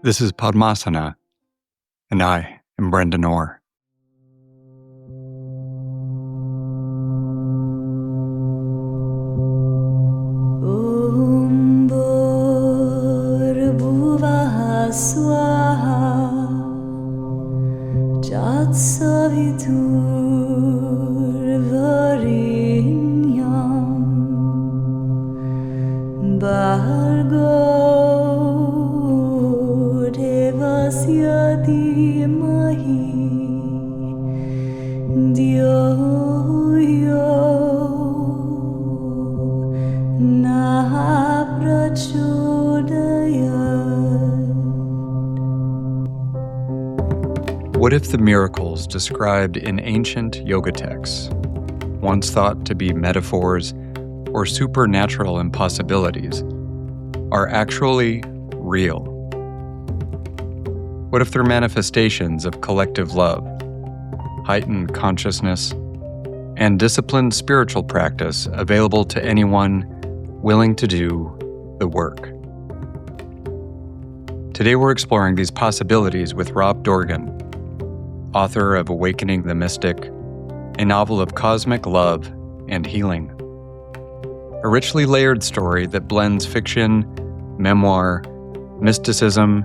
This is Podmasana, and I am Brendan Orr. Om Bhurabhuvaha Swaha Tatsavitur Varenyam Bhargo Devasya Dhimahi Dhyo Yo Na Prachodayat. What if the miracles described in ancient yoga texts, once thought to be metaphors or supernatural impossibilities, are actually real? What if they're manifestations of collective love, heightened consciousness, and disciplined spiritual practice available to anyone willing to do the work? Today we're exploring these possibilities with Rob Dorgan, author of Awakening the Mystic, a novel of cosmic love and healing. A richly layered story that blends fiction, memoir, mysticism,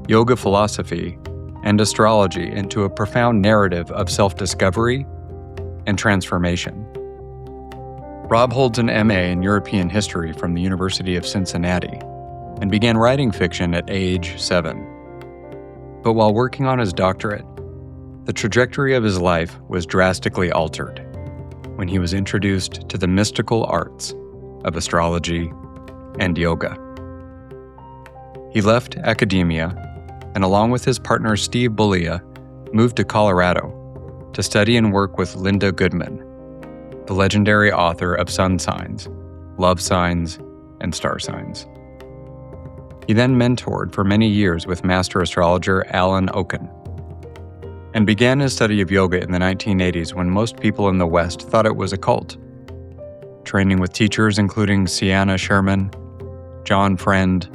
yoga philosophy, and astrology into a profound narrative of self-discovery and transformation. Rob holds an MA in European history from the University of Cincinnati and began writing fiction at age 7. But while working on his doctorate, the trajectory of his life was drastically altered when he was introduced to the mystical arts of astrology and yoga. He left academia and, along with his partner Steve Bullia, moved to Colorado to study and work with Linda Goodman, the legendary author of Sun Signs, Love Signs, and Star Signs. He then mentored for many years with master astrologer Alan Oaken, and began his study of yoga in the 1980s when most people in the West thought it was a cult, training with teachers including Siana Sherman, John Friend,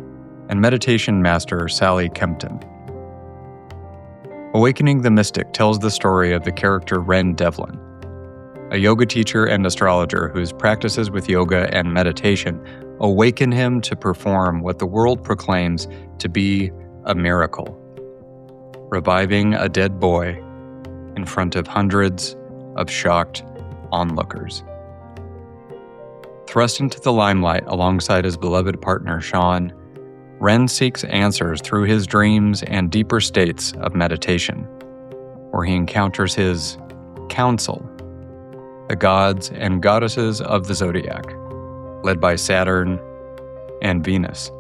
and meditation master Sally Kempton. Awakening the Mystic tells the story of the character Ren Devlin, a yoga teacher and astrologer whose practices with yoga and meditation awaken him to perform what the world proclaims to be a miracle, reviving a dead boy in front of hundreds of shocked onlookers. Thrust into the limelight alongside his beloved partner Sean, Ren seeks answers through his dreams and deeper states of meditation, where he encounters his counsel, the gods and goddesses of the zodiac, led by Saturn and Venus.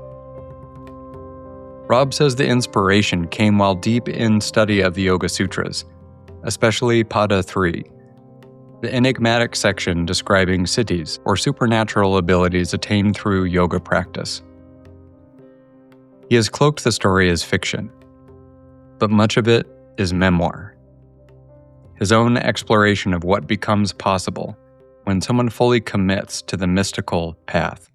Rob says the inspiration came while deep in study of the Yoga Sutras, especially Pada 3, the enigmatic section describing Siddhis, or supernatural abilities attained through yoga practice. He has cloaked the story as fiction, but much of it is memoir, his own exploration of what becomes possible when someone fully commits to the mystical path.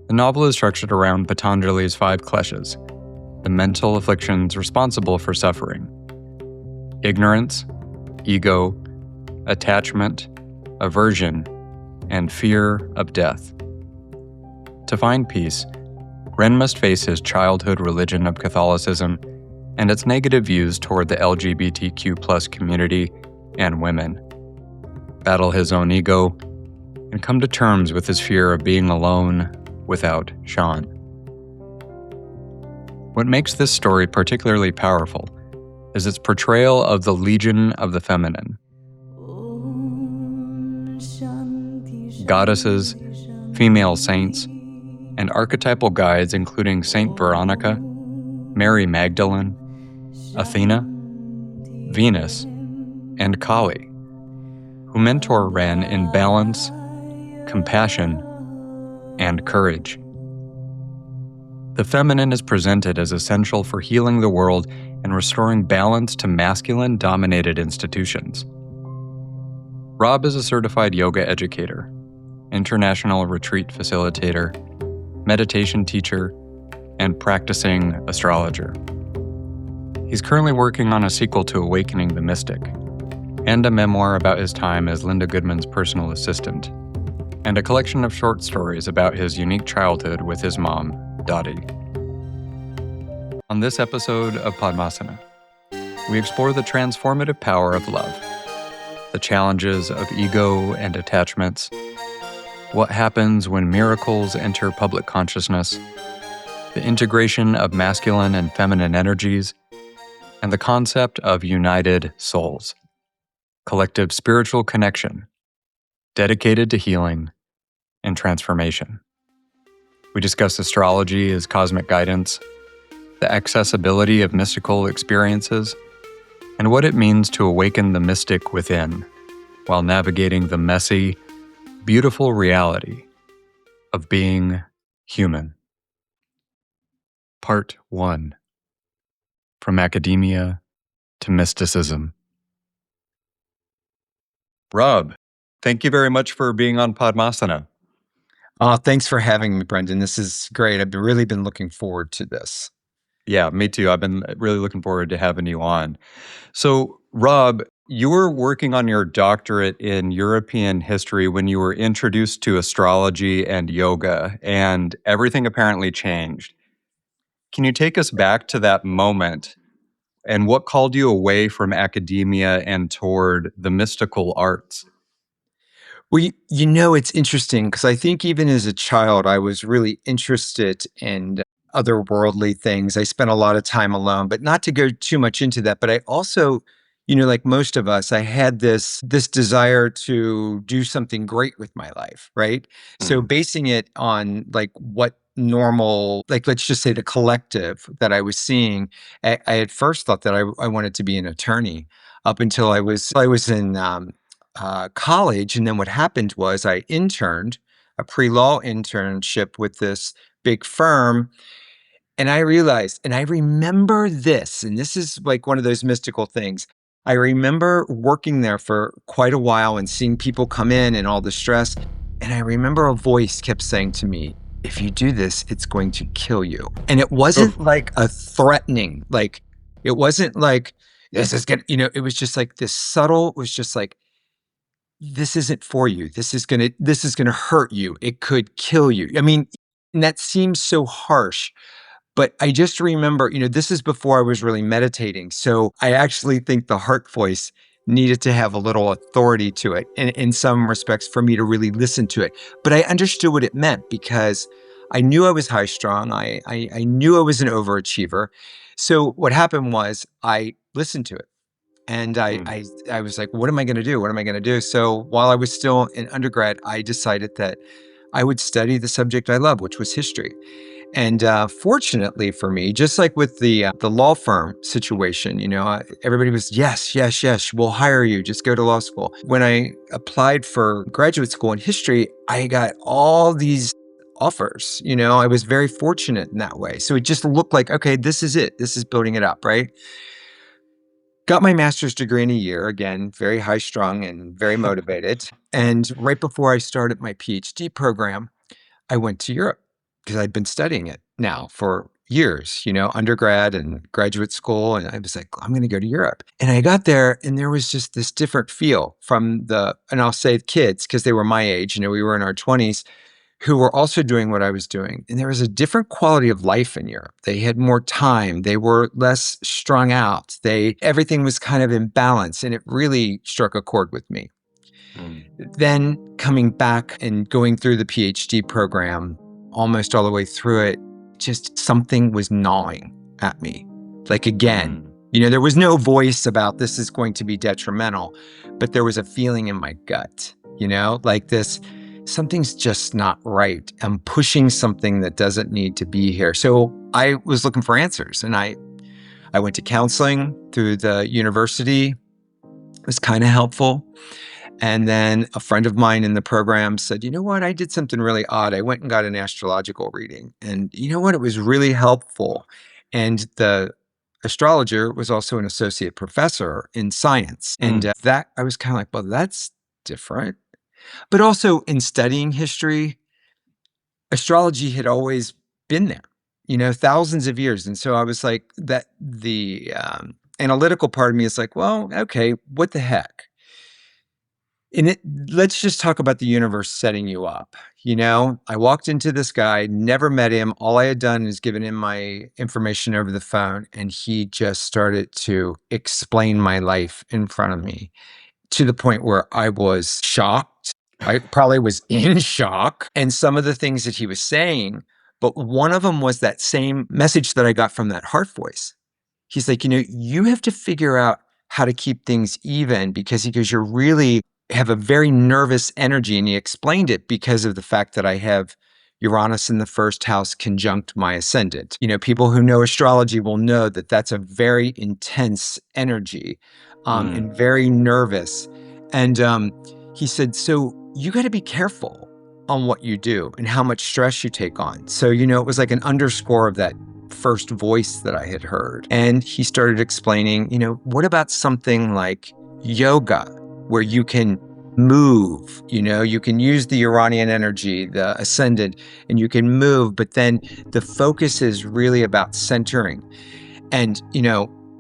The novel is structured around Patanjali's 5 Kleshas, the mental afflictions responsible for suffering: ignorance, ego, attachment, aversion, and fear of death. To find peace, Ren must face his childhood religion of Catholicism and its negative views toward the LGBTQ+ community and women, battle his own ego, and come to terms with his fear of being alone without Sean. What makes this story particularly powerful is its portrayal of the Legion of the Feminine. Goddesses, female saints, and archetypal guides including Saint Veronica, Mary Magdalene, Athena, Venus, and Kali, who mentor Ren in balance, compassion, and courage. The feminine is presented as essential for healing the world and restoring balance to masculine-dominated institutions. Rob is a certified yoga educator, international retreat facilitator, meditation teacher, and practicing astrologer. He's currently working on a sequel to Awakening the Mystic, and a memoir about his time as Linda Goodman's personal assistant, and a collection of short stories about his unique childhood with his mom, Dottie. On this episode of Podmasana, we explore the transformative power of love, the challenges of ego and attachments, what happens when miracles enter public consciousness, the integration of masculine and feminine energies, and the concept of united souls, collective spiritual connection, dedicated to healing and transformation. We discuss astrology as cosmic guidance, the accessibility of mystical experiences, and what it means to awaken the mystic within while navigating the messy, beautiful reality of being human. Part 1. From Academia to Mysticism. Rob, thank you very much for being on Podmasana. Thanks for having me, Brendan. This is great. I've really been looking forward to this. Yeah, me too. I've been really looking forward to having you on. So, Rob, you were working on your doctorate in European history when you were introduced to astrology and yoga, and everything apparently changed. Can you take us back to that moment and what called you away from academia and toward the mystical arts? Well, it's interesting because I think even as a child, I was really interested in otherworldly things. I spent a lot of time alone, but not to go too much into that. But I also, like most of us, I had this desire to do something great with my life, right? So basing it on like what normal, like let's just say the collective that I was seeing, I at first thought that I wanted to be an attorney up until I was in college. And then what happened was I interned a pre-law internship with this big firm. And I realized, and I remember this, and this is like one of those mystical things. I remember working there for quite a while and seeing people come in and all the stress. And I remember a voice kept saying to me, if you do this, it's going to kill you. And it wasn't like a threatening, like, it wasn't like, this is gonna, it was just like this subtle, was just like, this isn't for you. This is gonna hurt you. It could kill you. I mean, and that seems so harsh, but I just remember, this is before I was really meditating. So I actually think the heart voice needed to have a little authority to it in some respects for me to really listen to it. But I understood what it meant because I knew I was high strung. I knew I was an overachiever. So what happened was I listened to it. And I was like, what am I going to do? What am I going to do? So while I was still in undergrad, I decided that I would study the subject I love, which was history. And fortunately for me, just like with the law firm situation, everybody was, yes, we'll hire you. Just go to law school. When I applied for graduate school in history, I got all these offers. I was very fortunate in that way. So it just looked like, okay, this is it. This is building it up, right? Got my master's degree in a year, again, very high strung and very motivated. And right before I started my PhD program, I went to Europe because I'd been studying it now for years, undergrad and graduate school. And I was like, I'm going to go to Europe. And I got there and there was just this different feel from and I'll say kids, because they were my age, we were in our 20s, who were also doing what I was doing. And there was a different quality of life in Europe. They had more time. They were less strung out. Everything was kind of in balance. And it really struck a chord with me. Then coming back and going through the PhD program, almost all the way through it, just something was gnawing at me. Like again, there was no voice about this is going to be detrimental, but there was a feeling in my gut, like this, something's just not right. I'm pushing something that doesn't need to be here. So I was looking for answers, and I went to counseling through the university. It was kind of helpful. And then a friend of mine in the program said, you know what? I did something really odd. I went and got an astrological reading. And you know what? It was really helpful. And the astrologer was also an associate professor in science. And that I was kind of like, well, that's different. But also in studying history, astrology had always been there. thousands of years. And so I was like, that the analytical part of me is like, well, okay, what the heck? Let's just talk about the universe setting you up. I walked into this guy, never met him. All I had done is given him my information over the phone, and he just started to explain my life in front of me to the point where I was shocked. I probably was in shock. And some of the things that he was saying, but one of them was that same message that I got from that heart voice. He's like, you have to figure out how to keep things even because you're really have a very nervous energy. And he explained it because of the fact that I have Uranus in the first house conjunct my ascendant. People who know astrology will know that that's a very intense energy and very nervous. And he said, so you got to be careful on what you do and how much stress you take on. So, it was like an underscore of that first voice that I had heard. And he started explaining, what about something like yoga, where you can move, you can use the Uranian energy, the ascendant, and you can move, but then the focus is really about centering. And,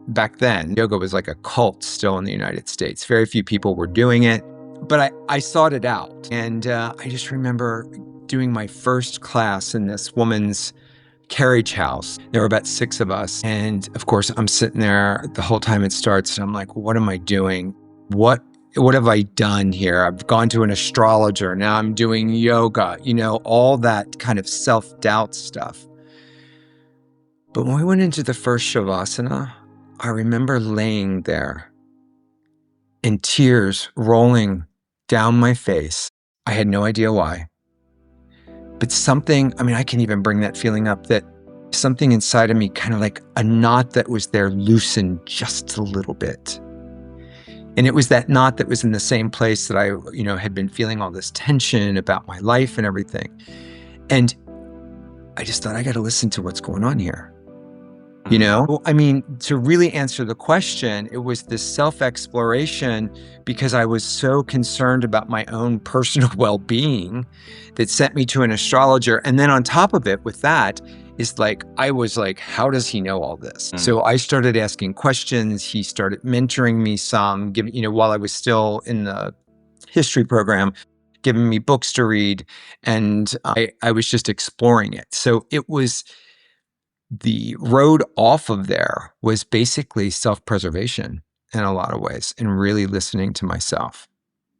back then, yoga was like a cult still in the United States. Very few people were doing it, but I sought it out. And I just remember doing my first class in this woman's carriage house. There were about 6 of us. And of course, I'm sitting there the whole time it starts. And I'm like, what am I doing? What have I done here? I've gone to an astrologer. Now I'm doing yoga, all that kind of self-doubt stuff. But when we went into the first Shavasana, I remember laying there and tears rolling down my face. I had no idea why. But something, I can even bring that feeling up, that something inside of me, kind of like a knot that was there, loosened just a little bit. And it was that knot that was in the same place that I, had been feeling all this tension about my life and everything. And I just thought, I got to listen to what's going on here. To really answer the question, it was this self-exploration because I was so concerned about my own personal well-being that sent me to an astrologer. And then on top of it, with that, is like, I was like, how does he know all this? So I started asking questions. He started mentoring me some, while I was still in the history program, giving me books to read. And I was just exploring it. So it was, the road off of there was basically self-preservation in a lot of ways and really listening to myself.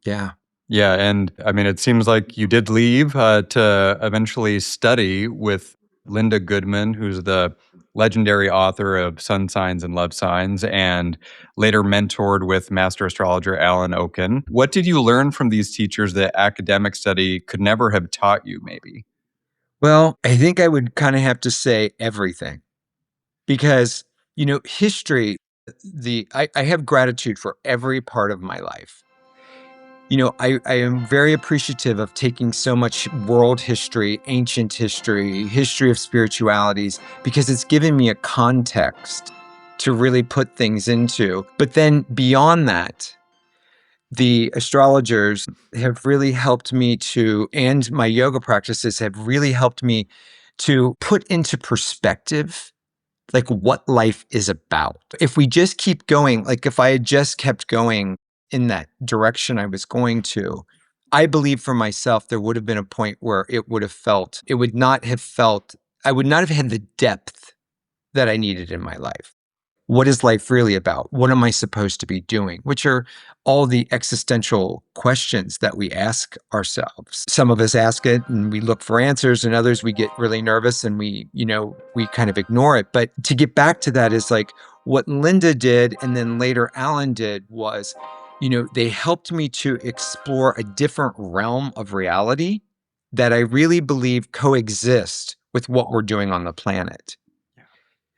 Yeah. Yeah. And it seems like you did leave to eventually study with Linda Goodman, who's the legendary author of Sun Signs and Love Signs, and later mentored with master astrologer Alan Oaken. What did you learn from these teachers that academic study could never have taught you, maybe? Well, I think I would kind of have to say everything because, history, I have gratitude for every part of my life. I am very appreciative of taking so much world history, ancient history, history of spiritualities, because it's given me a context to really put things into. But then beyond that, the astrologers have really helped me and my yoga practices have really helped me to put into perspective, like what life is about. If we just keep going, like if I had just kept going in that direction I was going to, I believe for myself, there would have been a point where I would not have had the depth that I needed in my life. What is life really about? What am I supposed to be doing? Which are all the existential questions that we ask ourselves. Some of us ask it and we look for answers, and others we get really nervous and we kind of ignore it. But to get back to that is like what Linda did and then later Alan did was, they helped me to explore a different realm of reality that I really believe coexist with what we're doing on the planet.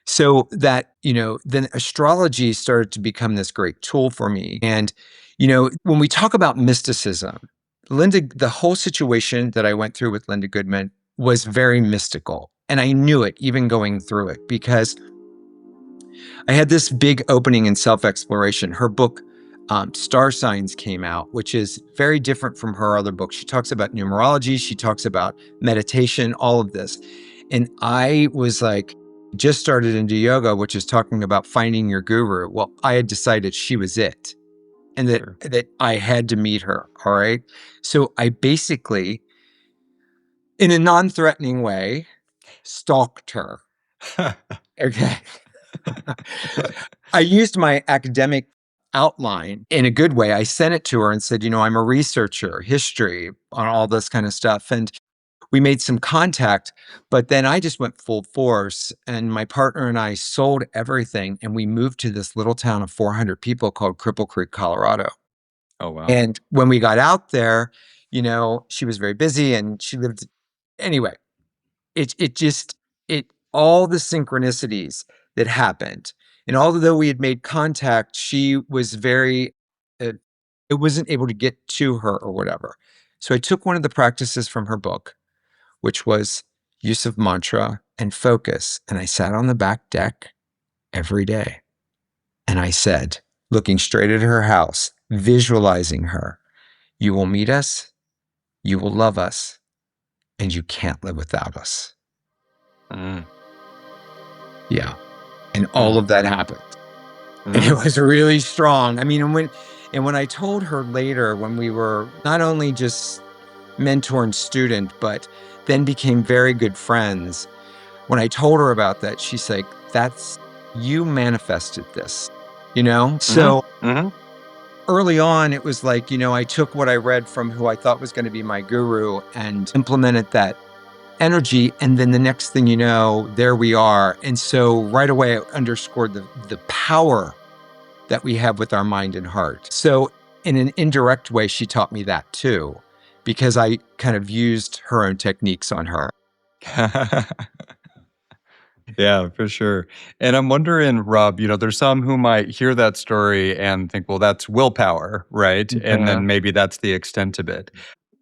So that, then astrology started to become this great tool for me. And, when we talk about mysticism, the whole situation that I went through with Linda Goodman was very mystical. And I knew it even going through it because I had this big opening in self-exploration. Her book, Star Signs, came out, which is very different from her other books. She talks about numerology. She talks about meditation, all of this. And I was like, just started into yoga, which is talking about finding your guru. Well, I had decided she was it and that I had to meet her. All right. So I basically, in a non-threatening way, stalked her. Okay. I used my academic outline in a good way. I sent it to her and said, I'm a researcher, history, on all this kind of stuff. And we made some contact, but then I just went full force. And my partner and I sold everything and we moved to this little town of 400 people called Cripple Creek, Colorado. Oh, wow. And when we got out there, she was very busy and she lived anyway. All the synchronicities that happened. And although we had made contact, she was it wasn't able to get to her or whatever. So I took one of the practices from her book, which was use of mantra and focus. And I sat on the back deck every day. And I said, looking straight at her house, visualizing her, you will meet us, you will love us, and you can't live without us. Yeah. And all of that happened. And it was really strong. I mean, and when I told her later, when we were not only just mentor and student, but then became very good friends, when I told her about that, she's like, you manifested this, So early on, it was like, I took what I read from who I thought was going to be my guru and implemented that energy. And then the next thing you know, there we are. And so right away, I underscored the power that we have with our mind and heart. So in an indirect way, she taught me that too, because I kind of used her own techniques on her. Yeah, for sure. And I'm wondering, Rob, there's some who might hear that story and think, well, that's willpower, right? Yeah. And then maybe that's the extent of it.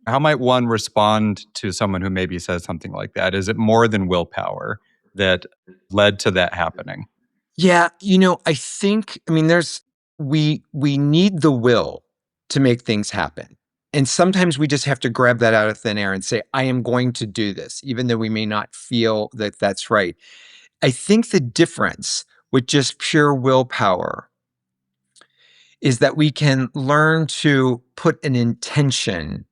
How might one respond to someone who maybe says something like that? Is it more than willpower that led to that happening? Yeah, I think, we need the will to make things happen. And sometimes we just have to grab that out of thin air and say, I am going to do this, even though we may not feel that that's right. I think the difference with just pure willpower is that we can learn to put an intention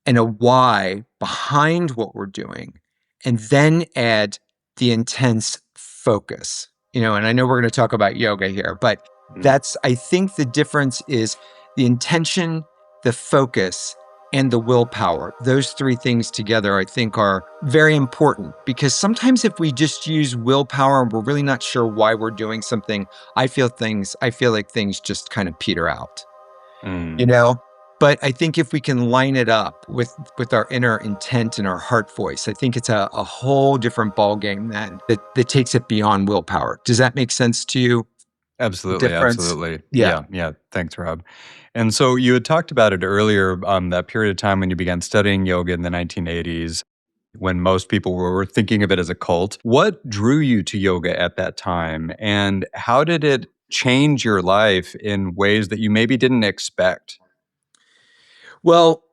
and a why behind what we're doing, and then add the intense focus. And I know we're going to talk about yoga here, but I think the difference is the intention, the focus, and the willpower. Those three things together, I think, are very important, because sometimes if we just use willpower and we're really not sure why we're doing something, I feel like things just kind of peter out, But I think if we can line it up with our inner intent and our heart voice, I think it's a whole different ballgame then that takes it beyond willpower. Does that make sense to you? Absolutely. Absolutely. Yeah. Thanks, Rob. And so you had talked about it earlier, that period of time when you began studying yoga in the 1980s, when most people were thinking of it as a cult. What drew you to yoga at that time? And how did it change your life in ways that you maybe didn't expect? Well,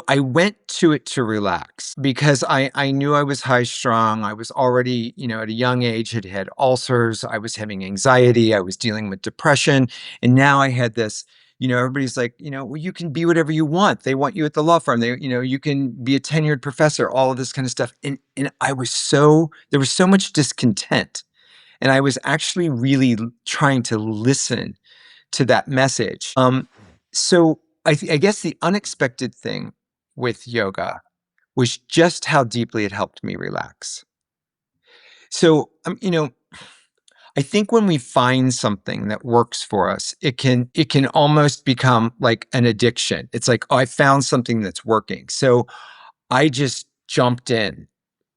I went to it to relax because I knew I was high strung. I was already, at a young age, had ulcers. I was having anxiety. I was dealing with depression. And now I had this, everybody's like, well, you can be whatever you want. They want you at the law firm. You can be a tenured professor, all of this kind of stuff. And there was so much discontent. And I was actually really trying to listen to that message. So I guess the unexpected thing with yoga was just how deeply it helped me relax. So, I think when we find something that works for us, it can almost become like an addiction. It's like, oh, I found something that's working. So I just jumped in,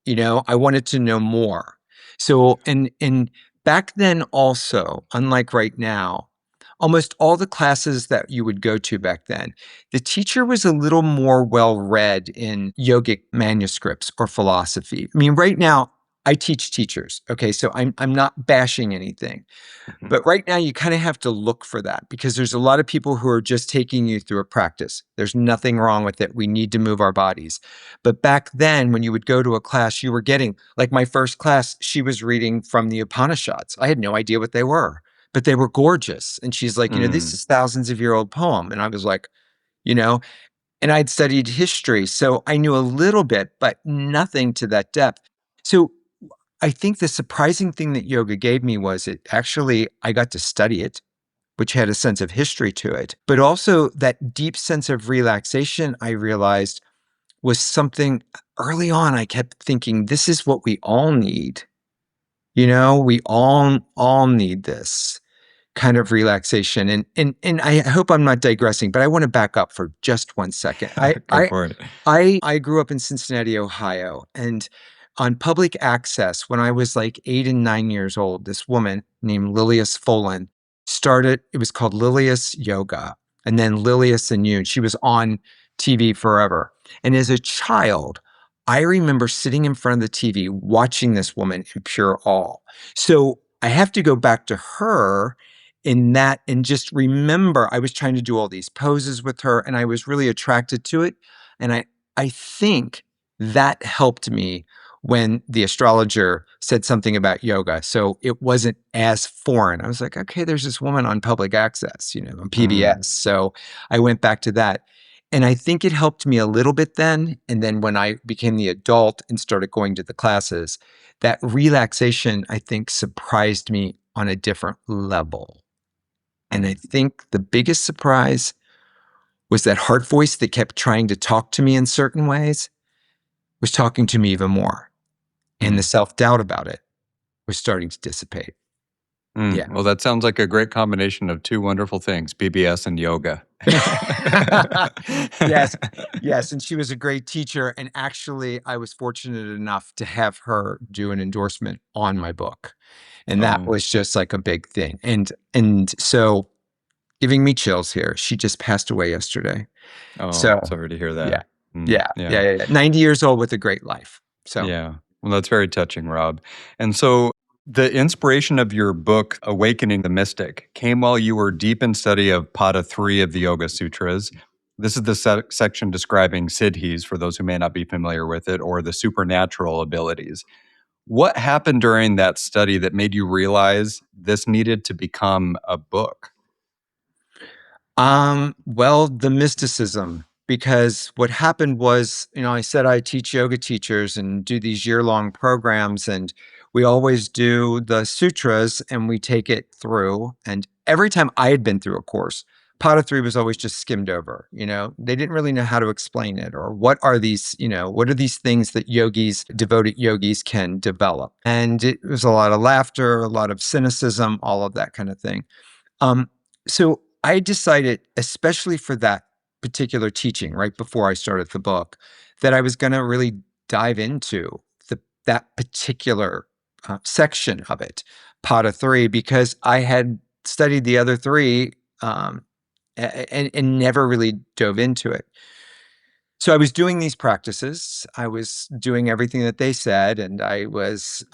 I wanted to know more. So, and back then also, unlike right now, almost all the classes that you would go to back then, the teacher was a little more well-read in yogic manuscripts or philosophy. Right now, I teach teachers. Okay. So I'm not bashing anything. But right now, you kind of have to look for that because there's a lot of people who are just taking you through a practice. There's nothing wrong with it. We need to move our bodies. But back then, when you would go to a class, you were getting, like my first class, she was reading from the Upanishads. I had no idea what they were, but they were gorgeous. And she's like, this is thousands of year old poem. And I was like, and I'd studied history. So I knew a little bit, but nothing to that depth. So I think the surprising thing that yoga gave me was I got to study it, which had a sense of history to it, but also that deep sense of relaxation I realized was something early on. I kept thinking, this is what we all need. We all need this kind of relaxation. And I hope I'm not digressing, but I want to back up for just 1 second. Go for it. I grew up in Cincinnati, Ohio, and on public access, when I was like 8 and 9 years old, this woman named Lilias Folan it was called Lilias Yoga, and then Lilias and You. She was on TV forever. And as a child, I remember sitting in front of the TV watching this woman in pure awe. So I have to go back to her in that and just remember I was trying to do all these poses with her and I was really attracted to it. And I think that helped me when the astrologer said something about yoga. So it wasn't as foreign. I was like, okay, there's this woman on public access, on PBS. So I went back to that. And I think it helped me a little bit then. And then when I became the adult and started going to the classes, that relaxation, I think, surprised me on a different level. And I think the biggest surprise was that heart voice that kept trying to talk to me in certain ways was talking to me even more. And the self-doubt about it was starting to dissipate. Yeah. Well, that sounds like a great combination of two wonderful things, PBS and yoga. Yes. And she was a great teacher. And actually, I was fortunate enough to have her do an endorsement on my book. And that was just like a big thing. And so giving me chills here, she just passed away yesterday. Oh, sorry to hear that. Yeah. 90 years old with a great life. So yeah. Well, that's very touching, Rob. And so the inspiration of your book, Awakening the Mystic, came while you were deep in study of Pada 3 of the Yoga Sutras. This is the section describing Siddhis, for those who may not be familiar with it, or the supernatural abilities. What happened during that study that made you realize this needed to become a book? Well, the mysticism, because what happened was, I said I teach yoga teachers and do these year-long programs, and we always do the sutras and we take it through. And every time I had been through a course, Pada 3 was always just skimmed over. They didn't really know how to explain it, or what are these things that devoted yogis can develop. And it was a lot of laughter, a lot of cynicism, all of that kind of thing. So I decided, especially for that particular teaching right before I started the book, that I was going to really dive into that particular section of it, Pada 3, because I had studied the other 3 and never really dove into it. So I was doing these practices. I was doing everything that they said, and I was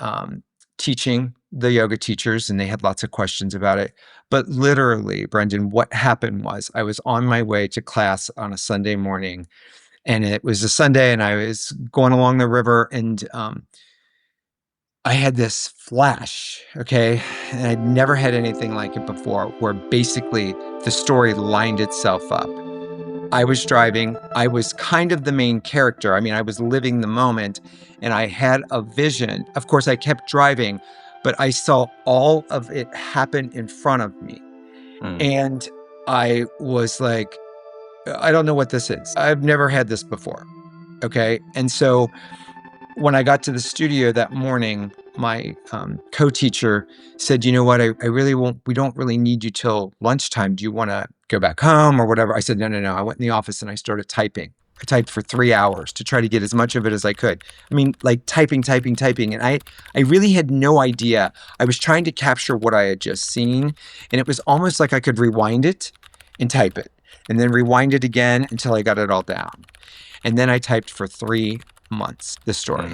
teaching the yoga teachers, and they had lots of questions about it. But literally, Brendan, what happened was I was on my way to class on a Sunday morning, and it was a Sunday, and I was going along the river, and I had this flash, okay? And I'd never had anything like it before, where basically the story lined itself up. I was driving. I was kind of the main character. I mean, I was living the moment, and I had a vision. Of course, I kept driving, but I saw all of it happen in front of me. And I was like, I don't know what this is. I've never had this before. Okay. And so when I got to the studio that morning, my co-teacher said, you know what, we don't really need you till lunchtime. Do you want to go back home or whatever? I said, no. I went in the office and I started typing. I typed for 3 hours to try to get as much of it as I could. I mean, like typing. And I really had no idea. I was trying to capture what I had just seen. And it was almost like I could rewind it and type it, and then rewind it again until I got it all down. And then I typed for 3 months, the story.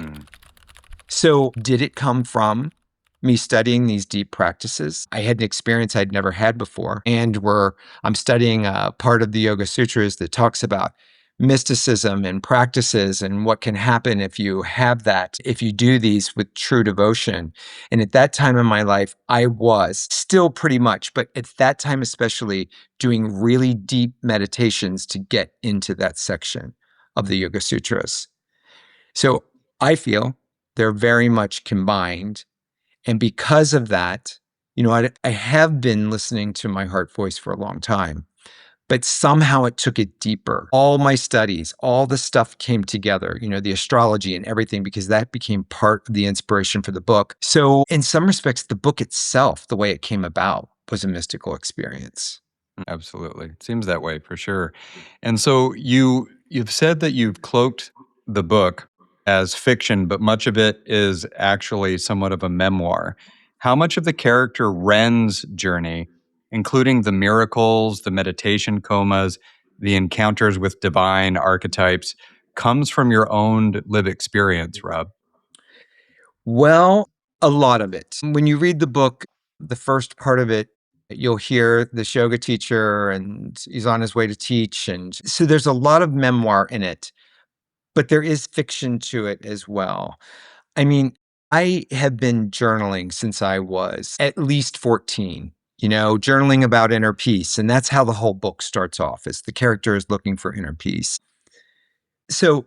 So did it come from me studying these deep practices? I had an experience I'd never had before, and I'm studying a part of the Yoga Sutras that talks about mysticism and practices and what can happen if you have that, if you do these with true devotion. And at that time in my life, I was still pretty much, but at that time especially, doing really deep meditations to get into that section of the Yoga Sutras. So I feel they're very much combined. And because of that, I have been listening to my heart voice for a long time, but somehow it took it deeper. All my studies, all the stuff came together, the astrology and everything, because that became part of the inspiration for the book. So in some respects, the book itself, the way it came about, was a mystical experience. Absolutely. It seems that way for sure. And so you've said that you've cloaked the book as fiction, but much of it is actually somewhat of a memoir. How much of the character Ren's journey, including the miracles, the meditation comas, the encounters with divine archetypes, comes from your own lived experience, Rob? Well, a lot of it. When you read the book, the first part of it, you'll hear this yoga teacher and he's on his way to teach. And so there's a lot of memoir in it, but there is fiction to it as well. I mean, I have been journaling since I was at least 14, journaling about inner peace. And that's how the whole book starts off, is the character is looking for inner peace. So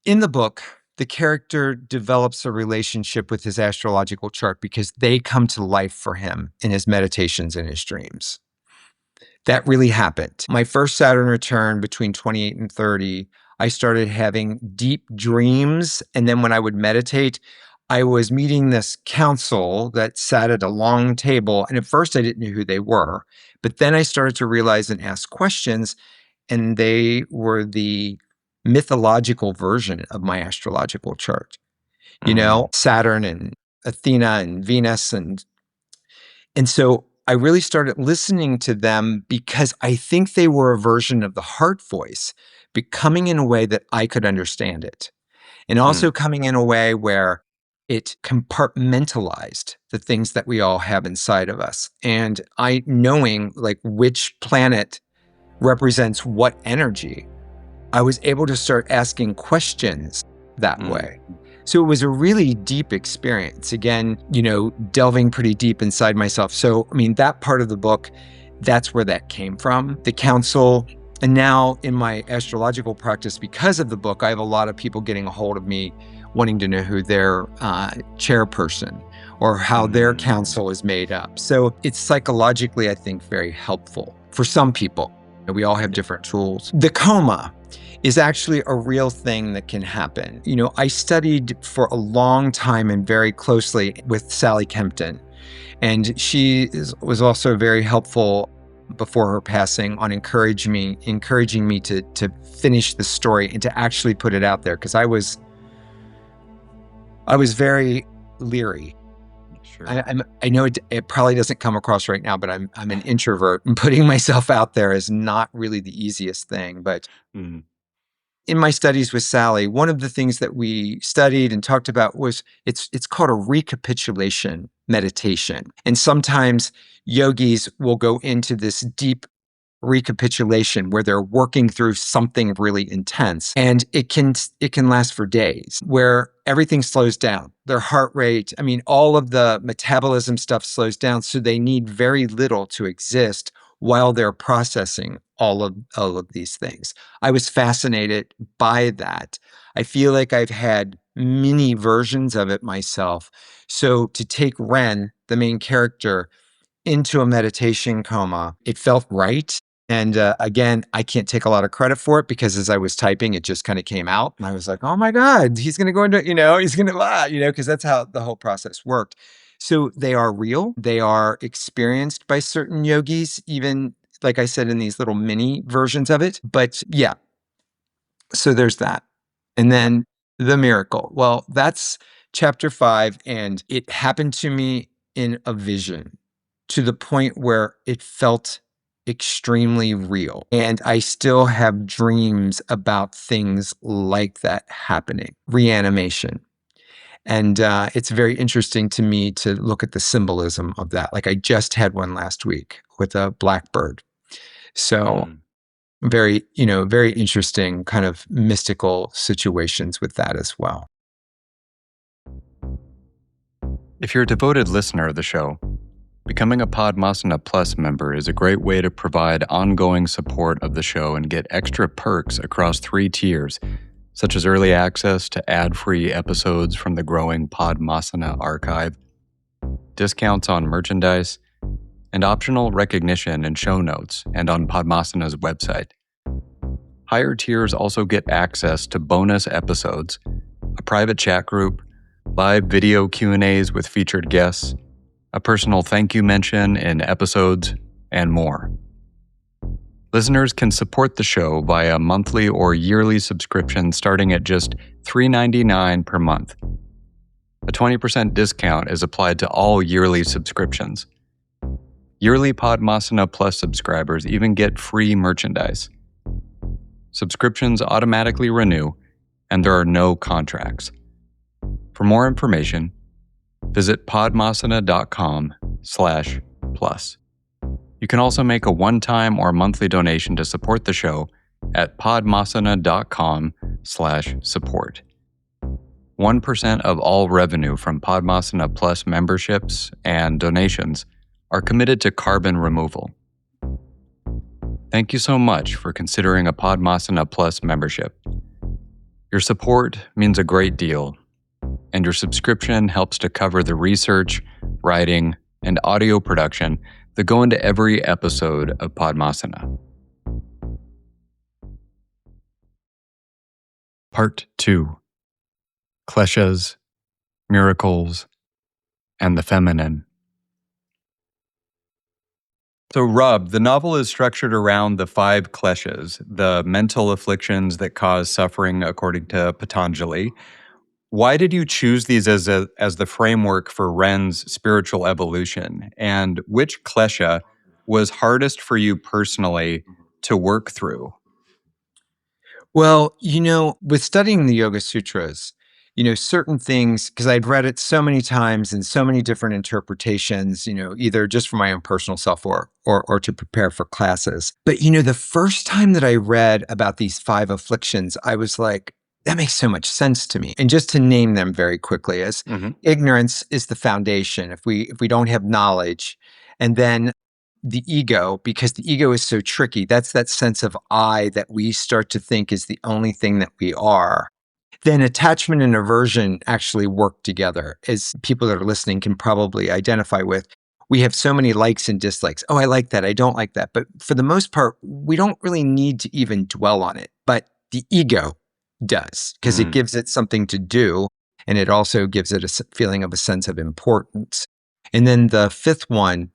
in the book, the character develops a relationship with his astrological chart because they come to life for him in his meditations and his dreams. That really happened. My first Saturn return between 28 and 30, I started having deep dreams. And then when I would meditate, I was meeting this counsel that sat at a long table. And at first I didn't know who they were. But then I started to realize and ask questions. And they were the mythological version of my astrological chart. Saturn and Athena and Venus. And so I really started listening to them because I think they were a version of the heart voice, but coming in a way that I could understand it. And also coming in a way where it compartmentalized the things that we all have inside of us. And I knowing like which planet represents what energy, I was able to start asking questions that way. So it was a really deep experience. Again, delving pretty deep inside myself. So, that part of the book, that's where that came from. The counsel. And now in my astrological practice, because of the book, I have a lot of people getting a hold of me wanting to know who their chairperson or how their counsel is made up. So it's psychologically, I think, very helpful for some people. We all have different tools. The coma is actually a real thing that can happen. I studied for a long time and very closely with Sally Kempton, and she was also very helpful before her passing on encouraging me to finish the story and to actually put it out there, because I was very leery. Sure. I know it probably doesn't come across right now, but I'm an introvert, and putting myself out there is not really the easiest thing. But in my studies with Sally, one of the things that we studied and talked about was it's called a recapitulation meditation. And sometimes yogis will go into this deep recapitulation where they're working through something really intense, and it can last for days, where everything slows down. Their heart rate, all of the metabolism stuff slows down, so they need very little to exist while they're processing all of these things. I was fascinated by that. I feel like I've had many versions of it myself. So to take Ren, the main character, into a meditation coma, it felt right. And again, I can't take a lot of credit for it, because as I was typing, it just kind of came out. And I was like, oh my God, he's going to go into, he's going to, because that's how the whole process worked. So they are real. They are experienced by certain yogis, even like I said, in these little mini versions of it. But yeah, so there's that. And then the miracle. Well, that's chapter 5. And it happened to me in a vision, to the point where it felt extremely real. And I still have dreams about things like that happening. Reanimation. And it's very interesting to me to look at the symbolism of that. Like I just had one last week with a blackbird. So very, very interesting kind of mystical situations with that as well. If you're a devoted listener of the show, becoming a Podmasana Plus member is a great way to provide ongoing support of the show and get extra perks across 3 tiers, such as early access to ad-free episodes from the growing Podmasana archive, discounts on merchandise, and optional recognition in show notes and on Podmasana's website. Higher tiers also get access to bonus episodes, a private chat group, live video Q&As with featured guests, a personal thank you mention in episodes, and more. Listeners can support the show via monthly or yearly subscription starting at just $3.99 per month. A 20% discount is applied to all yearly subscriptions. Yearly Podmasana Plus subscribers even get free merchandise. Subscriptions automatically renew, and there are no contracts. For more information, visit podmasana.com/plus. You can also make a one-time or monthly donation to support the show at podmasana.com/support. 1% of all revenue from Podmasana Plus memberships and donations are committed to carbon removal. Thank you so much for considering a Podmasana Plus membership. Your support means a great deal, and your subscription helps to cover the research, writing, and audio production that go into every episode of Podmasana. Part 2: Kleshas, Miracles, and the Feminine. So, Rob, the novel is structured around the 5 kleshas, the mental afflictions that cause suffering according to Patanjali. Why did you choose these as the framework for Ren's spiritual evolution? And which klesha was hardest for you personally to work through? Well, with studying the Yoga Sutras, certain things, because I'd read it so many times in so many different interpretations, either just for my own personal self or to prepare for classes. But, the first time that I read about these 5 afflictions, I was like, that makes so much sense to me. And just to name them very quickly, as ignorance is the foundation. If we don't have knowledge, and then the ego, because the ego is so tricky, that's that sense of I that we start to think is the only thing that we are. Then attachment and aversion actually work together, as people that are listening can probably identify with. We have so many likes and dislikes. Oh, I like that. I don't like that. But for the most part, we don't really need to even dwell on it. But the ego does, because it gives it something to do. And it also gives it a feeling of a sense of importance. And then the 5th one,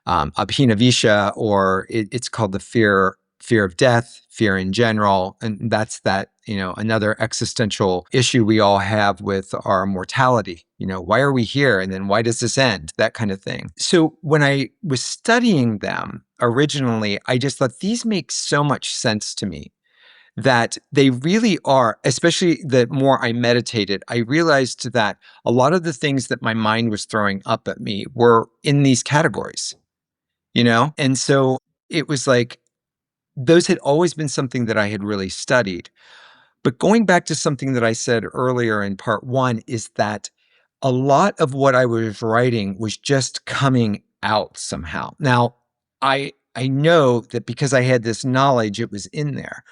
abhinavisha, or it's called the fear of death, fear in general. And that's that, another existential issue we all have with our mortality. Why are we here? And then why does this end? That kind of thing. So when I was studying them originally, I just thought these make so much sense to me, that they really are, especially the more I meditated, I realized that a lot of the things that my mind was throwing up at me were in these categories, And so it was like, those had always been something that I had really studied. But going back to something that I said earlier in part 1 is that a lot of what I was writing was just coming out somehow. Now, I know that because I had this knowledge, it was in there.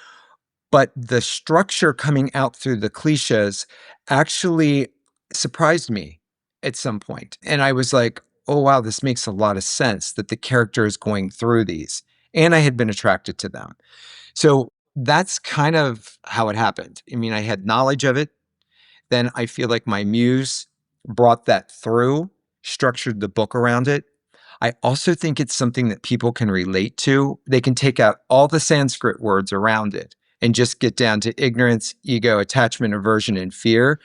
But the structure coming out through the kleshas actually surprised me at some point. And I was like, oh, wow, this makes a lot of sense that the character is going through these. And I had been attracted to them. So that's kind of how it happened. I mean, I had knowledge of it. Then I feel like my muse brought that through, structured the book around it. I also think it's something that people can relate to. They can take out all the Sanskrit words around it and just get down to ignorance, ego, attachment, aversion, and fear.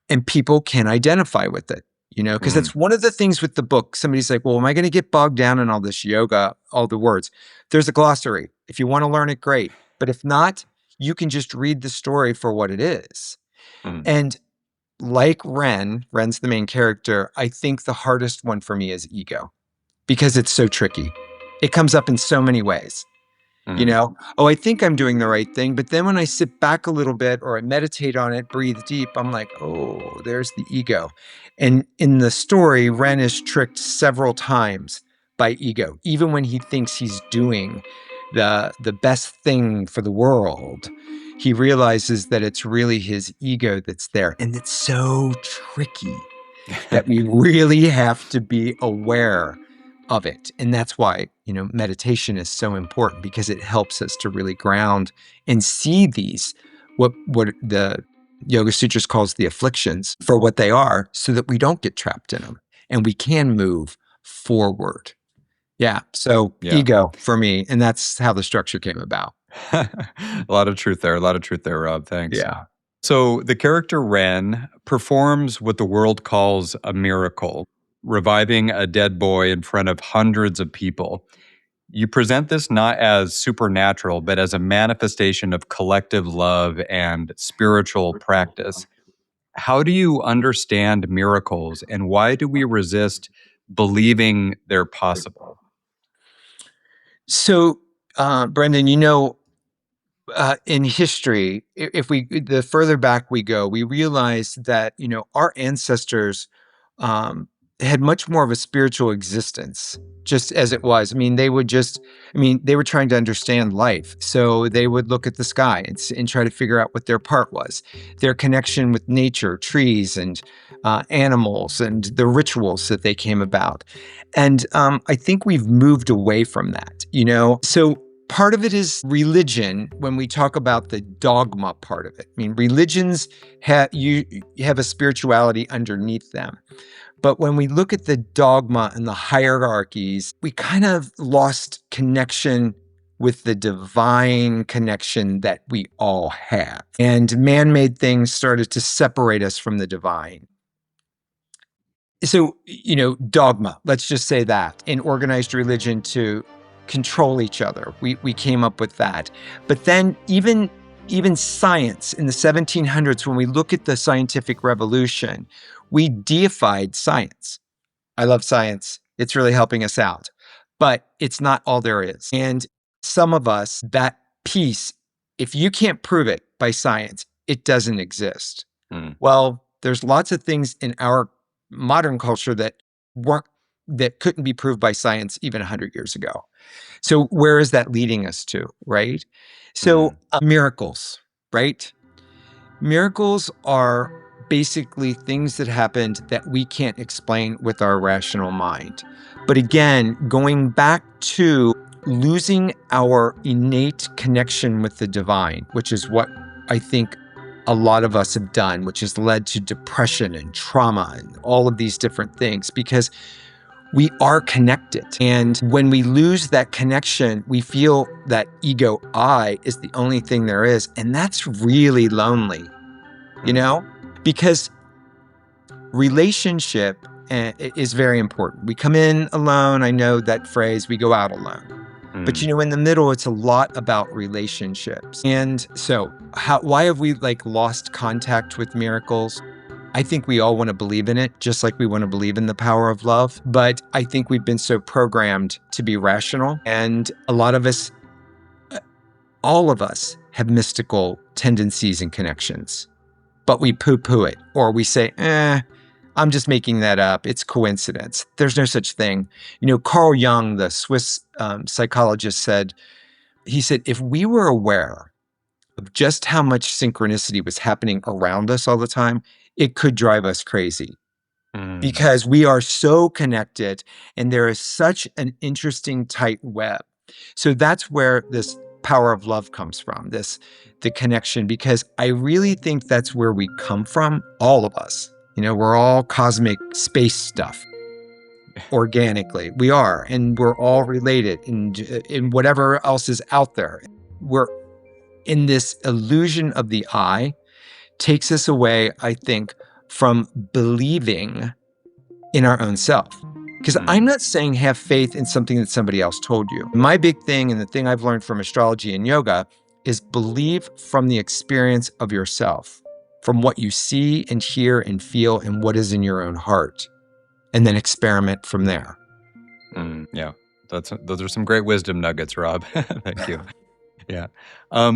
And people can identify with it, because that's one of the things with the book. Somebody's like, well, am I going to get bogged down in all this yoga, all the words? There's a glossary. If you want to learn it, great. But if not, you can just read the story for what it is. And like Ren's the main character, I think the hardest one for me is ego, because it's so tricky. It comes up in so many ways. You know, oh, I think I'm doing the right thing. But then when I sit back a little bit or I meditate on it, breathe deep, I'm like, oh, there's the ego. And in the story, Ren is tricked several times by ego, even when he thinks he's doing the best thing for the world. He realizes that it's really his ego that's there. And it's so tricky that we really have to be aware of it. And that's why, you know, meditation is so important, because it helps us to really ground and see these, what the Yoga Sutras calls the afflictions, for what they are, so that we don't get trapped in them and we can move forward. Yeah. So ego for me, and that's how the structure came about. A lot of truth there. A lot of truth there, Rob. Thanks. Yeah. So the character Ren performs what the world calls a miracle, reviving a dead boy in front of hundreds of people. You present this not as supernatural, but as a manifestation of collective love and spiritual practice. How do you understand miracles, and why do we resist believing they're possible? So, Brendan, you know, in history, the further back we go, we realize that, you know, our ancestors had much more of a spiritual existence, just as it was. I mean, they were trying to understand life. So they would look at the sky and try to figure out what their part was, their connection with nature, trees, and animals, and the rituals that they came about. And I think we've moved away from that, you know? So part of it is religion, when we talk about the dogma part of it. I mean, religions you have a spirituality underneath them. But when we look at the dogma and the hierarchies, we kind of lost connection with the divine connection that we all have. And man-made things started to separate us from the divine. So, you know, dogma, let's just say that, in organized religion to control each other. We came up with that. But then even science in the 1700s, when we look at the scientific revolution, we deified science. I love science. It's really helping us out. But it's not all there is. And some of us, that piece, if you can't prove it by science, it doesn't exist. Well, there's lots of things in our modern culture that couldn't be proved by science even 100 years ago. So where is that leading us to, right? So miracles, right? Miracles are basically things that happened that we can't explain with our rational mind. But again, going back to losing our innate connection with the divine, which is what I think a lot of us have done, which has led to depression and trauma and all of these different things, because we are connected. And when we lose that connection, we feel that ego I is the only thing there is. And that's really lonely, you know, because relationship is very important. We come in alone. I know that phrase, we go out alone. But, you know, in the middle, it's a lot about relationships. And so why have we lost contact with miracles? I think we all want to believe in it, just like we want to believe in the power of love. But I think we've been so programmed to be rational. And a lot of us, all of us, have mystical tendencies and connections. But we poo-poo it, or we say, I'm just making that up. It's coincidence. There's no such thing. You know, Carl Jung, the Swiss psychologist, said, if we were aware of just how much synchronicity was happening around us all the time, it could drive us crazy. Because we are so connected and there is such an interesting tight web. So that's where this power of love comes from, the connection, because I really think that's where we come from, all of us. You know, we're all cosmic space stuff. Organically, we are, and we're all related in whatever else is out there. We're in this illusion of the I, takes us away, I think, from believing in our own self. Because I'm not saying have faith in something that somebody else told you. My big thing, and the thing I've learned from astrology and yoga, is believe from the experience of yourself. from what you see and hear and feel and what is in your own heart, and then experiment from there. Yeah, those are some great wisdom nuggets, Rob. Thank you. Yeah.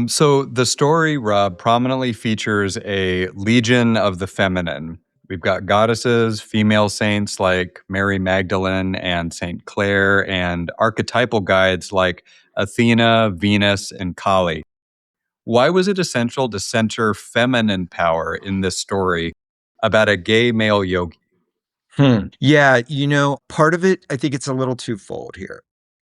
So the story, Rob, prominently features a legion of the feminine. We've got goddesses, female saints like Mary Magdalene and Saint Clare, and archetypal guides like Athena, Venus, and Kali. Why was it essential to center feminine power in this story about a gay male yogi? Yeah, part of it, I think it's a little twofold here.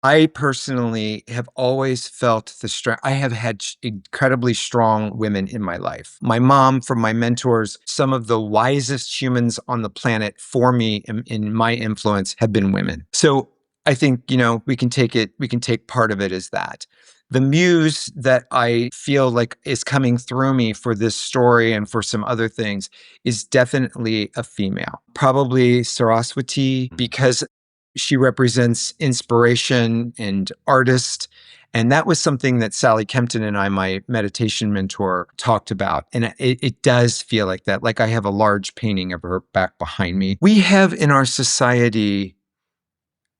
I personally have always felt the strength. I have had incredibly strong women in my life. My mom, from my mentors, some of the wisest humans on the planet for me in my influence have been women. So I think, we can take part of it as that. The muse that I feel like is coming through me for this story and for some other things is definitely a female, probably Saraswati, because she represents inspiration and artist. And that was something that Sally Kempton and I, my meditation mentor, talked about. And it does feel like that. Like I have a large painting of her back behind me. We have in our society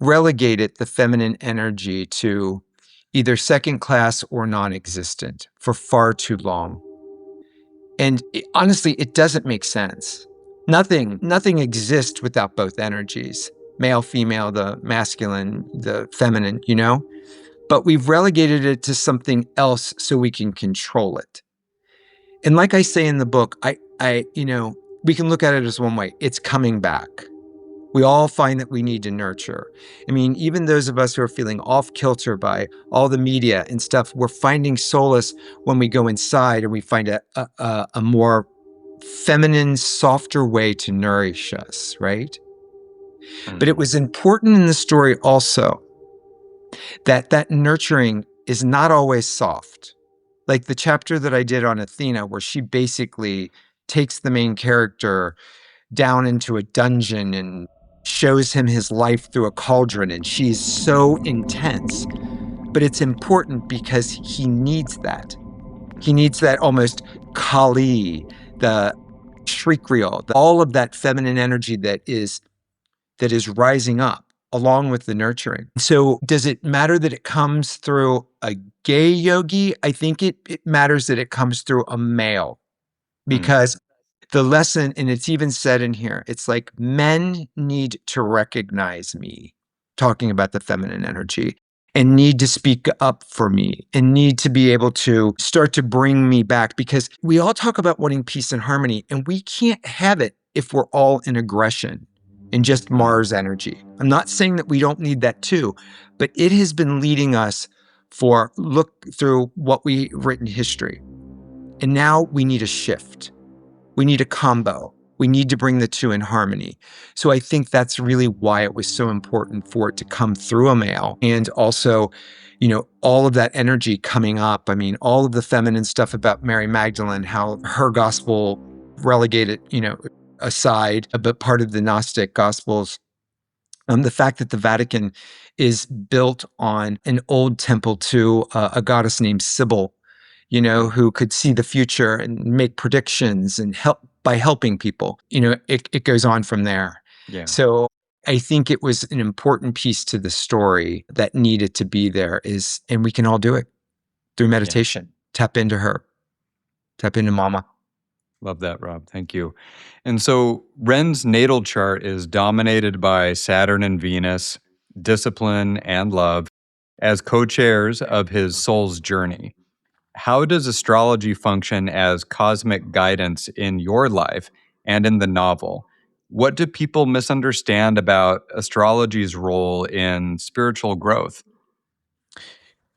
relegated the feminine energy to either second class or non-existent for far too long. And honestly, it doesn't make sense. Nothing exists without both energies. Male, female, the masculine, the feminine, but we've relegated it to something else so we can control it. And like I say in the book, we can look at it as one way. It's coming back. We all find that we need to nurture. I mean, even those of us who are feeling off kilter by all the media and stuff, we're finding solace when we go inside and we find a more feminine, softer way to nourish us, right? But it was important in the story also that nurturing is not always soft. Like the chapter that I did on Athena, where she basically takes the main character down into a dungeon and shows him his life through a cauldron, and she's so intense. But it's important because he needs that. He needs that almost Kali, the shriek reel, all of that feminine energy that is rising up along with the nurturing. So does it matter that it comes through a gay yogi? I think it matters that it comes through a male, because the lesson, and it's even said in here, it's like men need to recognize me, talking about the feminine energy, and need to speak up for me and need to be able to start to bring me back, because we all talk about wanting peace and harmony, and we can't have it if we're all in aggression and just Mars energy. I'm not saying that we don't need that too, but it has been leading us look through what we written history. And now we need a shift. We need a combo. We need to bring the two in harmony. So I think that's really why it was so important for it to come through a male. And also, all of that energy coming up. I mean, all of the feminine stuff about Mary Magdalene, how her gospel relegated, aside, but part of the Gnostic gospels. The fact that the Vatican is built on an old temple to a goddess named Sybil, who could see the future and make predictions and help by helping people. It goes on from there. Yeah. So I think it was an important piece to the story that needed to be there and we can all do it through meditation. Yeah. Tap into her. Tap into mama. Love that, Rob. Thank you. And so Ren's natal chart is dominated by Saturn and Venus, discipline and love, as co-chairs of his soul's journey. How does astrology function as cosmic guidance in your life and in the novel? What do people misunderstand about astrology's role in spiritual growth?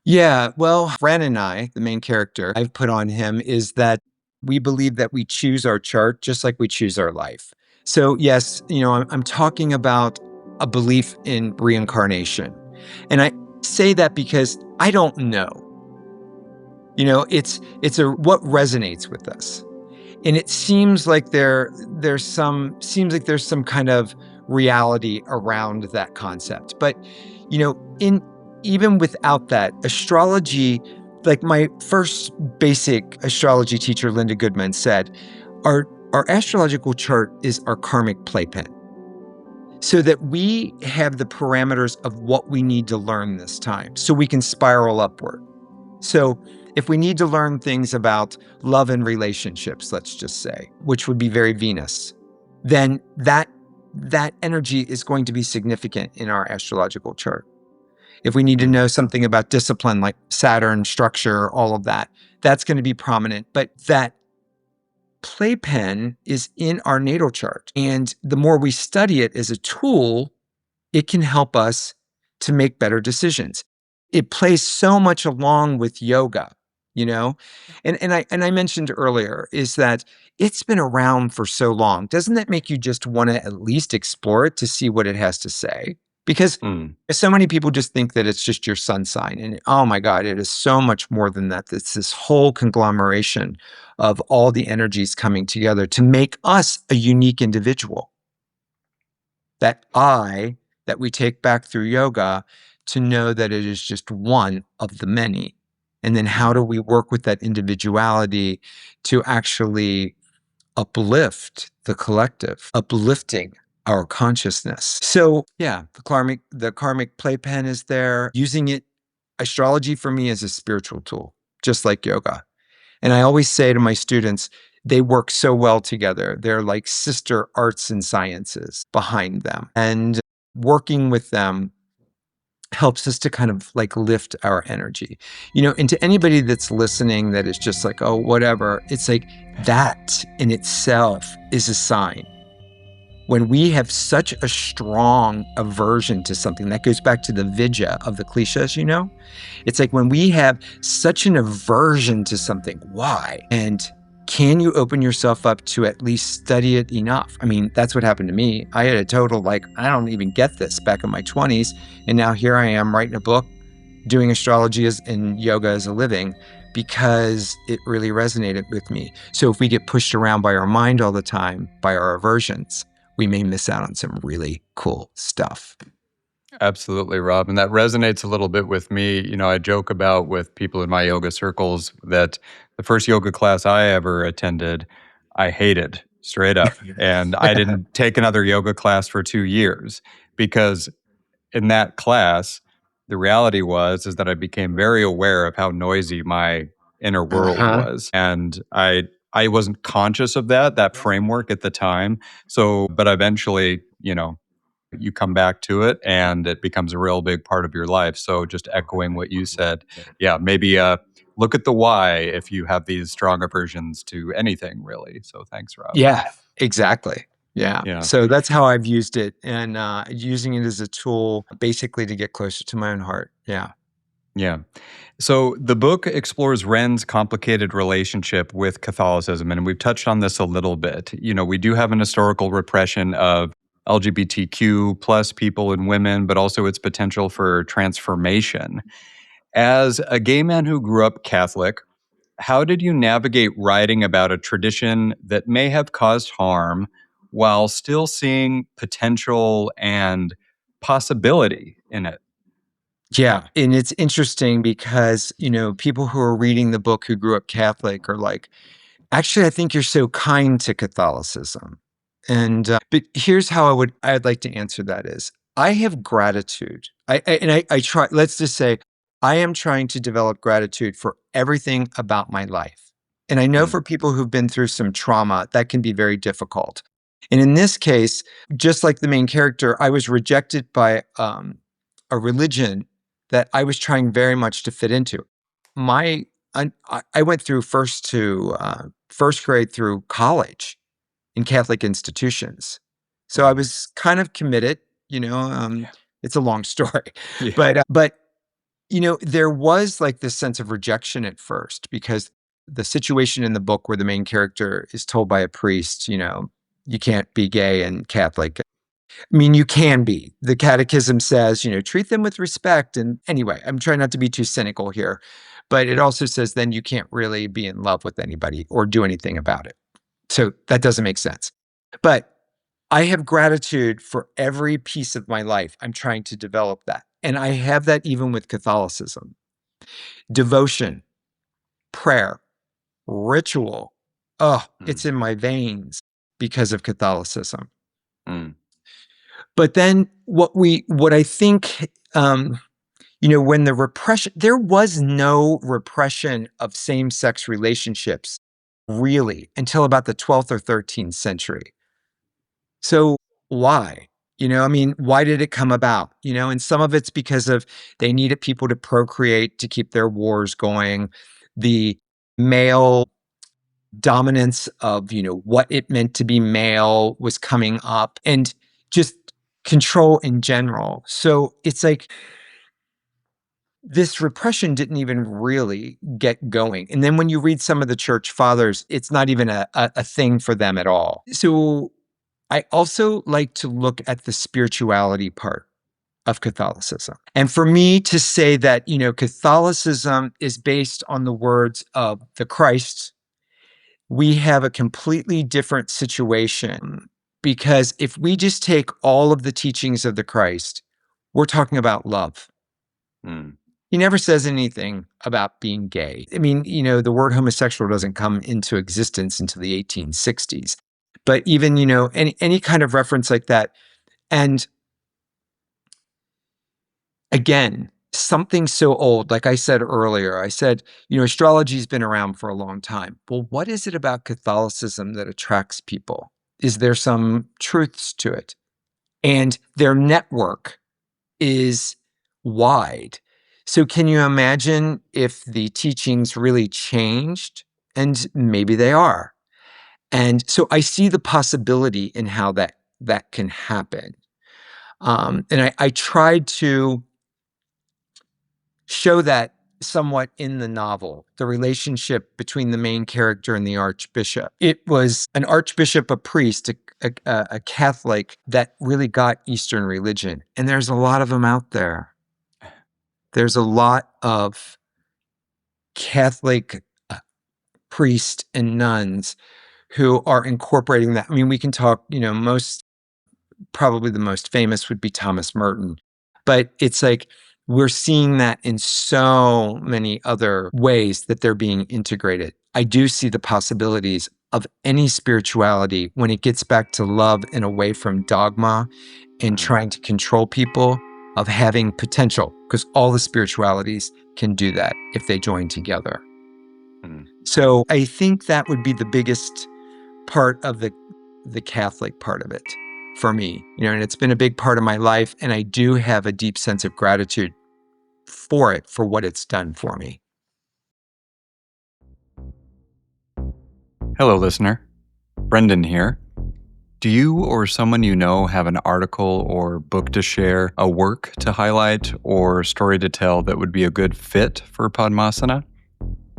Yeah, well, Ren and I, the main character I've put on him, is that we believe that we choose our chart just like we choose our life. So yes, I'm talking about a belief in reincarnation. And I say that because I don't know. It's what resonates with us. And it seems like there's some kind of reality around that concept. But, even without that, astrology, like my first basic astrology teacher, Linda Goodman, said, our astrological chart is our karmic playpen, so that we have the parameters of what we need to learn this time, so we can spiral upward. So if we need to learn things about love and relationships, let's just say, which would be very Venus, then that energy is going to be significant in our astrological chart. If we need to know something about discipline, like Saturn, structure, all of that, that's going to be prominent. But that playpen is in our natal chart. And the more we study it as a tool, it can help us to make better decisions. It plays so much along with yoga, and I mentioned earlier is that it's been around for so long. Doesn't that make you just want to at least explore it to see what it has to say? Because so many people just think that it's just your sun sign. And oh my God, it is so much more than that. It's this whole conglomeration of all the energies coming together to make us a unique individual. That we take back through yoga to know that it is just one of the many. And then how do we work with that individuality to actually uplift the collective, uplifting our consciousness? So yeah, the karmic playpen is there. Using it, astrology for me is a spiritual tool, just like yoga. And I always say to my students, they work so well together. They're like sister arts and sciences behind them. And working with them helps us to kind of like lift our energy. And to anybody that's listening that is just like, oh, whatever, it's like that in itself is a sign. When we have such a strong aversion to something, that goes back to the vidya of the Kleshas, it's like when we have such an aversion to something, why? And can you open yourself up to at least study it enough? I mean, that's what happened to me. I had a total, I don't even get this back in my 20s. And now here I am writing a book, doing astrology and yoga as a living, because it really resonated with me. So if we get pushed around by our mind all the time, by our aversions, we may miss out on some really cool stuff. Absolutely, Rob. And that resonates a little bit with me. I joke about with people in my yoga circles that the first yoga class I ever attended, I hated straight up. And I didn't take another yoga class for 2 years because in that class, the reality is that I became very aware of how noisy my inner world was. And I wasn't conscious of that framework at the time. So, but eventually, you come back to it and it becomes a real big part of your life. So just echoing what you said, yeah, maybe look at the why if you have these strong aversions to anything, really. So thanks, Rob. Yeah, exactly. Yeah. So that's how I've used it, and using it as a tool basically to get closer to my own heart. Yeah. Yeah. So the book explores Ren's complicated relationship with Catholicism, and we've touched on this a little bit. We do have an historical repression of LGBTQ plus people and women, but also its potential for transformation. As a gay man who grew up Catholic, how did you navigate writing about a tradition that may have caused harm while still seeing potential and possibility in it? Yeah. And it's interesting because, people who are reading the book who grew up Catholic are like, actually, I think you're so kind to Catholicism. And, but here's how I'd like to answer that is, I have gratitude. I try, let's just say, I am trying to develop gratitude for everything about my life. And I know for people who've been through some trauma, that can be very difficult. And in this case, just like the main character, I was rejected by a religion that I was trying very much to fit into. I went through first grade through college in Catholic institutions. So I was kind of committed, it's a long story, but there was like this sense of rejection at first, because the situation in the book where the main character is told by a priest, you can't be gay and Catholic. I mean, you can be. The catechism says, treat them with respect. And anyway, I'm trying not to be too cynical here, but it also says then you can't really be in love with anybody or do anything about it. So that doesn't make sense. But I have gratitude for every piece of my life. I'm trying to develop that. And I have that even with Catholicism. Devotion, prayer, ritual, oh, it's in my veins because of Catholicism. Mm. But then what I think, when the repression, there was no repression of same-sex relationships really until about the 12th or 13th century. So why? Why did it come about? And some of it's because of they needed people to procreate to keep their wars going. The male dominance of, what it meant to be male was coming up, and just control in general. So it's like this repression didn't even really get going. And then when you read some of the church fathers, it's not even a thing for them at all. So I also like to look at the spirituality part of Catholicism. And for me to say that, Catholicism is based on the words of the Christ, we have a completely different situation, because if we just take all of the teachings of the Christ, we're talking about love. Mm. He never says anything about being gay. The word homosexual doesn't come into existence until the 1860s. But even, any kind of reference like that. And again, something so old, like I said earlier, astrology's been around for a long time. Well, what is it about Catholicism that attracts people? Is there some truths to it? And their network is wide. So can you imagine if the teachings really changed? And maybe they are. And so I see the possibility in how that can happen. And I tried to show that somewhat in the novel, the relationship between the main character and the archbishop. It was an archbishop, a priest, a Catholic that really got Eastern religion. And there's a lot of them out there. There's a lot of Catholic priests and nuns who are incorporating that. We can talk, probably the most famous would be Thomas Merton. But it's like we're seeing that in so many other ways that they're being integrated. I do see the possibilities of any spirituality when it gets back to love and away from dogma and trying to control people, of having potential, because all the spiritualities can do that if they join together. So I think that would be the biggest part of the Catholic part of it for me, and it's been a big part of my life. And I do have a deep sense of gratitude for it, for what it's done for me. Hello, listener. Brendan here. Do you or someone you know have an article or book to share, a work to highlight, or story to tell that would be a good fit for Podmasana?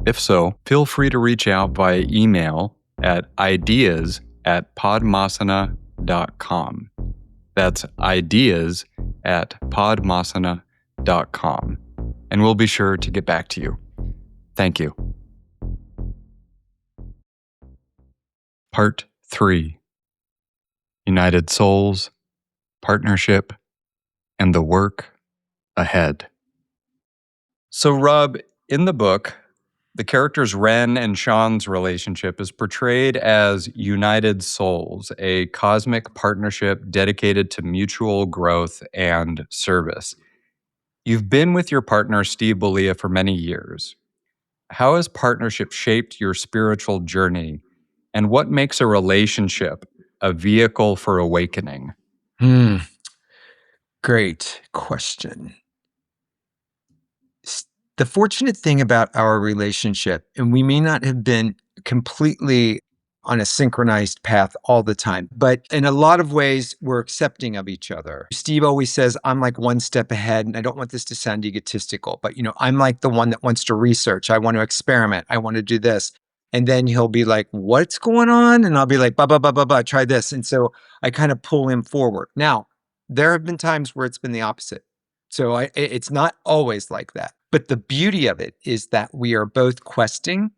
If so, feel free to reach out via email at ideas@podmasana.com. That's ideas@podmasana.com. And we'll be sure to get back to you. Thank you. Part 3. United Souls, Partnership, and the Work Ahead. So, Rob, in the book, the characters Ren and Sean's relationship is portrayed as united souls, a cosmic partnership dedicated to mutual growth and service. You've been with your partner, Steve Bolia, for many years. How has partnership shaped your spiritual journey, and what makes a relationship a vehicle for awakening? Great question. The fortunate thing about our relationship, and we may not have been completely on a synchronized path all the time, but in a lot of ways, we're accepting of each other. Steve always says, I'm like one step ahead, and I don't want this to sound egotistical, but I'm like the one that wants to research. I want to experiment. I want to do this. And then he'll be like, what's going on? And I'll be like, try this. And so I kind of pull him forward. Now, there have been times where it's been the opposite. So it's not always like that. But the beauty of it is that we are both questing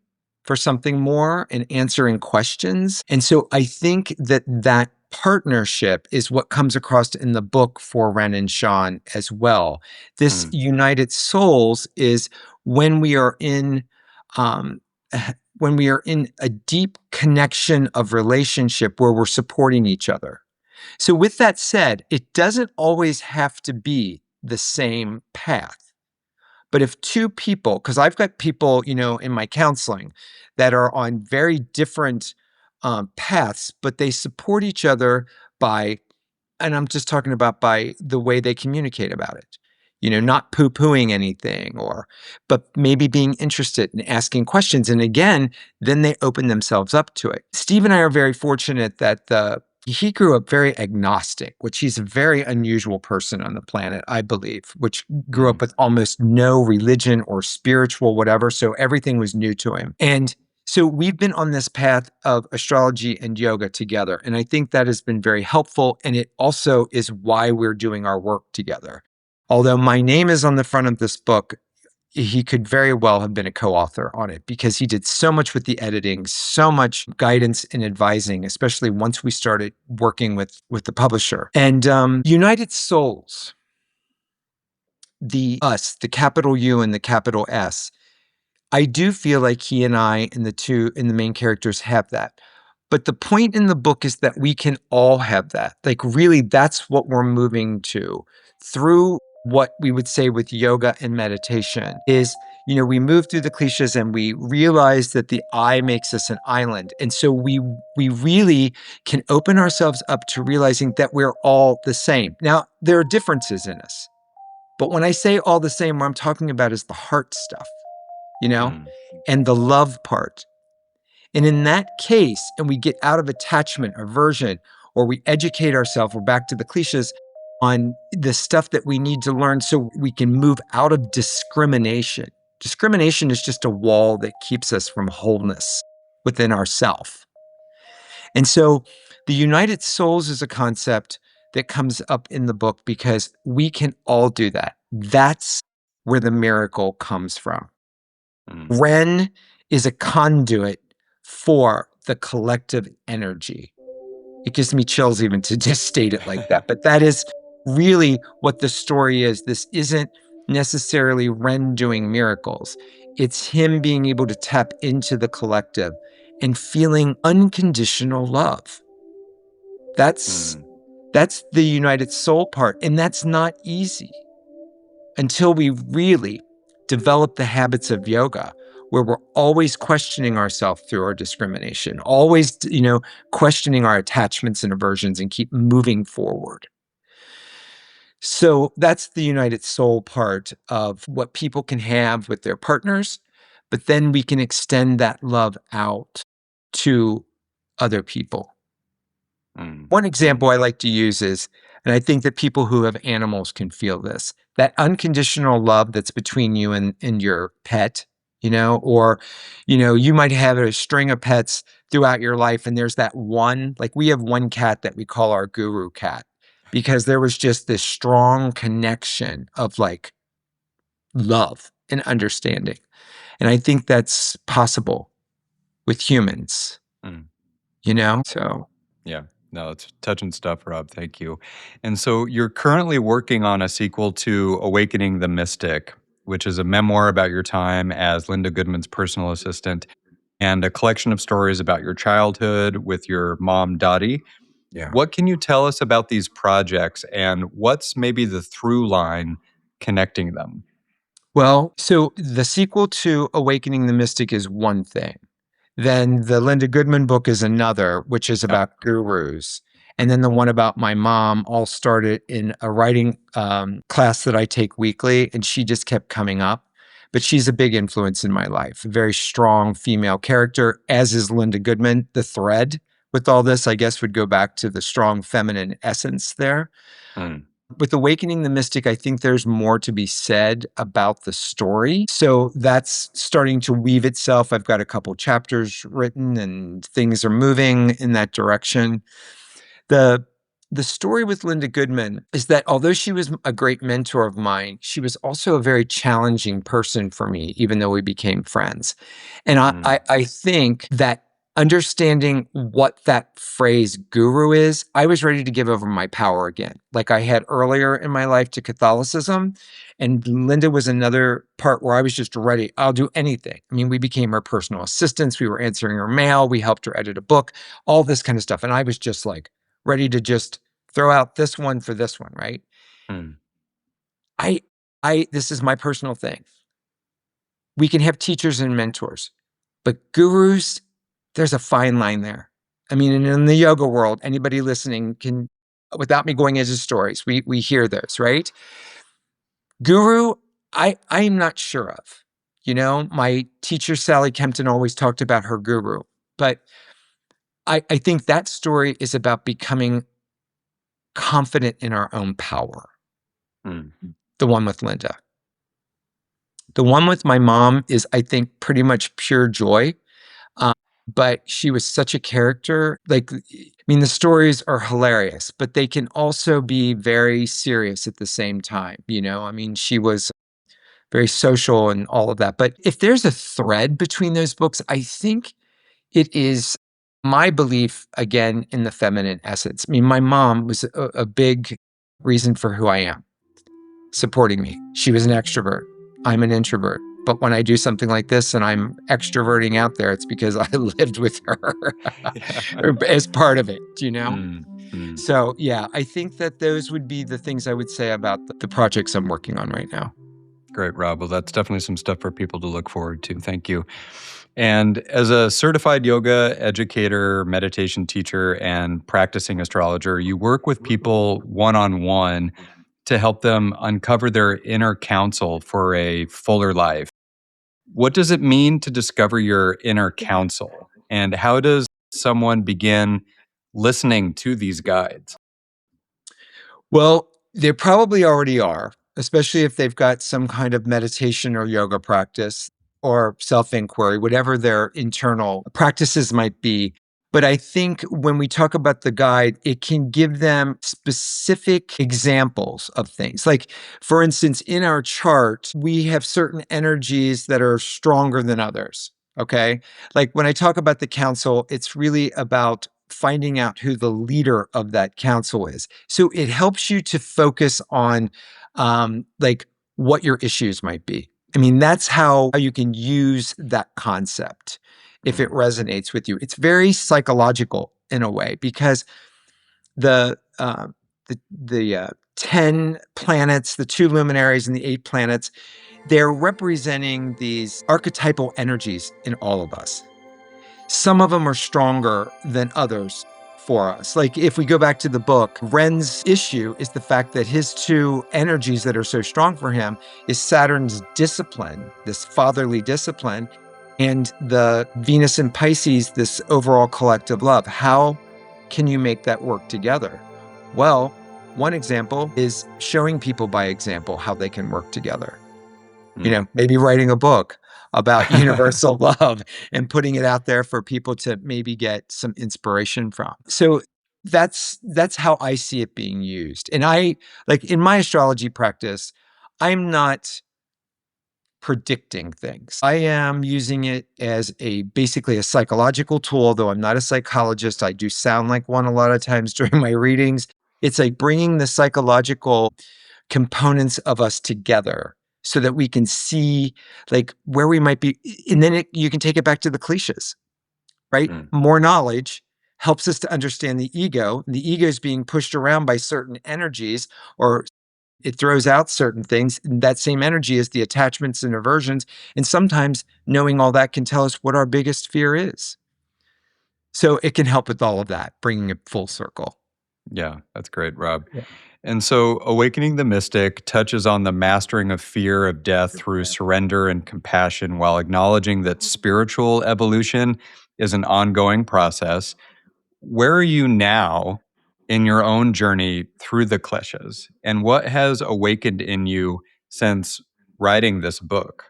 for something more and answering questions. And so I think that partnership is what comes across in the book for Ren and Sean as well. This united souls is when we are in when we are in a deep connection of relationship where we're supporting each other. So with that said, it doesn't always have to be the same path. But if two people, because I've got people, in my counseling that are on very different paths, but they support each other by, and I'm just talking about by the way they communicate about it, not poo-pooing anything, but maybe being interested and asking questions. And again, then they open themselves up to it. Steve and I are very fortunate that he grew up very agnostic, which he's a very unusual person on the planet, I believe, which grew up with almost no religion or spiritual whatever. So everything was new to him. And so we've been on this path of astrology and yoga together. And I think that has been very helpful. And it also is why we're doing our work together. Although my name is on the front of this book, he could very well have been a co-author on it because he did so much with the editing, so much guidance and advising, especially once we started working with the publisher. And United Souls, the us, the capital U and the capital S, I do feel like he and I and the main characters have that. But the point in the book is that we can all have that. Like really, that's what we're moving to through what we would say with yoga and meditation is, we move through the Kleshas and we realize that the I makes us an island. And so we really can open ourselves up to realizing that we're all the same. Now, there are differences in us. But when I say all the same, what I'm talking about is the heart stuff, and the love part. And in that case, and we get out of attachment, aversion, or we educate ourselves, we're back to the Kleshas, on the stuff that we need to learn so we can move out of discrimination. Discrimination is just a wall that keeps us from wholeness within ourself. And so the United Souls is a concept that comes up in the book because we can all do that. That's where the miracle comes from. Ren is a conduit for the collective energy. It gives me chills even to just state it like that. But that is really what the story is. This isn't necessarily Ren doing miracles. It's him being able to tap into the collective and feeling unconditional love. That's the United Soul part. And that's not easy until we really develop the habits of yoga, where we're always questioning ourselves through our discrimination, always, questioning our attachments and aversions and keep moving forward. So that's the United Soul part of what people can have with their partners, but then we can extend that love out to other people. One example I like to use is, and I think that people who have animals can feel this, that unconditional love that's between you and your pet, or, you might have a string of pets throughout your life. And there's that one, like we have one cat that we call our guru cat, because there was just this strong connection of like love and understanding. And I think that's possible with humans, so. Yeah. No, it's touching stuff, Rob. Thank you. And so you're currently working on a sequel to Awakening the Mystic, which is a memoir about your time as Linda Goodman's personal assistant and a collection of stories about your childhood with your mom, Dottie. Yeah. What can you tell us about these projects and what's maybe the through line connecting them? Well, so the sequel to Awakening the Mystic is one thing. Then the Linda Goodman book is another, which is about gurus. And then the one about my mom all started in a writing class that I take weekly, and she just kept coming up. But she's a big influence in my life, a very strong female character, as is Linda Goodman. The thread with all this, I guess, would go back to the strong feminine essence there. With Awakening the Mystic, I think there's more to be said about the story. So that's starting to weave itself. I've got a couple chapters written and things are moving in that direction. The story with Linda Goodman is that although she was a great mentor of mine, she was also a very challenging person for me, even though we became friends. And I think that understanding what that phrase guru is, I was ready to give over my power again, like I had earlier in my life to Catholicism. And Linda was another part where I was just ready. I'll do anything. I mean, we became her personal assistants. We were answering her mail. We helped her edit a book, all this kind of stuff. And I was just like ready to just throw out this one for this one, right? Mm. This is my personal thing. We can have teachers and mentors, but gurus, there's a fine line there. I mean, in the yoga world, anybody listening can, without me going into stories, we hear those, right? Guru, I'm not sure of. You know, my teacher, Sally Kempton, always talked about her guru, but I think that story is about becoming confident in our own power. Mm. The one with Linda. The one with my mom is, I think, pretty much pure joy. But she was such a character. Like, I mean, the stories are hilarious, but they can also be very serious at the same time. You know, I mean, she was very social and all of that. But if there's a thread between those books, I think it is my belief, again, in the feminine essence. I mean, my mom was a big reason for who I am, supporting me. She was an extrovert. I'm an introvert. But when I do something like this and I'm extroverting out there, it's because I lived with her as part of it, you know? So, yeah, I think that those would be the things I would say about the projects I'm working on right now. Great, Rob. Well, that's definitely some stuff for people to look forward to. Thank you. And as a certified yoga educator, meditation teacher, and practicing astrologer, you work with people one-on-one to help them uncover their inner counsel for a fuller life. What does it mean to discover your inner counsel? And how does someone begin listening to these guides? Well, they probably already are, especially if they've got some kind of meditation or yoga practice or self-inquiry, whatever their internal practices might be. But I think when we talk about the guide, it can give them specific examples of things. Like, for instance, in our chart, we have certain energies that are stronger than others. Okay. Like when I talk about the council, it's really about finding out who the leader of that council is. So it helps you to focus on like what your issues might be. I mean, that's how you can use that concept if it resonates with you. It's very psychological in a way because the 10 planets, the 2 luminaries and the 8 planets, they're representing these archetypal energies in all of us. Some of them are stronger than others for us. Like if we go back to the book, Ren's issue is the fact that his 2 energies that are so strong for him is Saturn's discipline, this fatherly discipline, and the Venus in Pisces, this overall collective love. How can you make that work together? Well, one example is showing people by example how they can work together. You know, maybe writing a book about universal love and putting it out there for people to maybe get some inspiration from. So that's how I see it being used. And I, like in my astrology practice, I'm not predicting things. I am using it as basically a psychological tool, though I'm not a psychologist. I do sound like one a lot of times during my readings. It's like bringing the psychological components of us together so that we can see like where we might be. And then you can take it back to the Kleshas, right? More knowledge helps us to understand the ego. And the ego is being pushed around by certain energies, or it throws out certain things. And that same energy is the attachments and aversions. And sometimes knowing all that can tell us what our biggest fear is. So it can help with all of that, bringing it full circle. Yeah, that's great, Rob. Yeah. And so Awakening the Mystic touches on the mastering of fear of death through surrender and compassion while acknowledging that spiritual evolution is an ongoing process. Where are you now in your own journey through the Kleshas? And what has awakened in you since writing this book?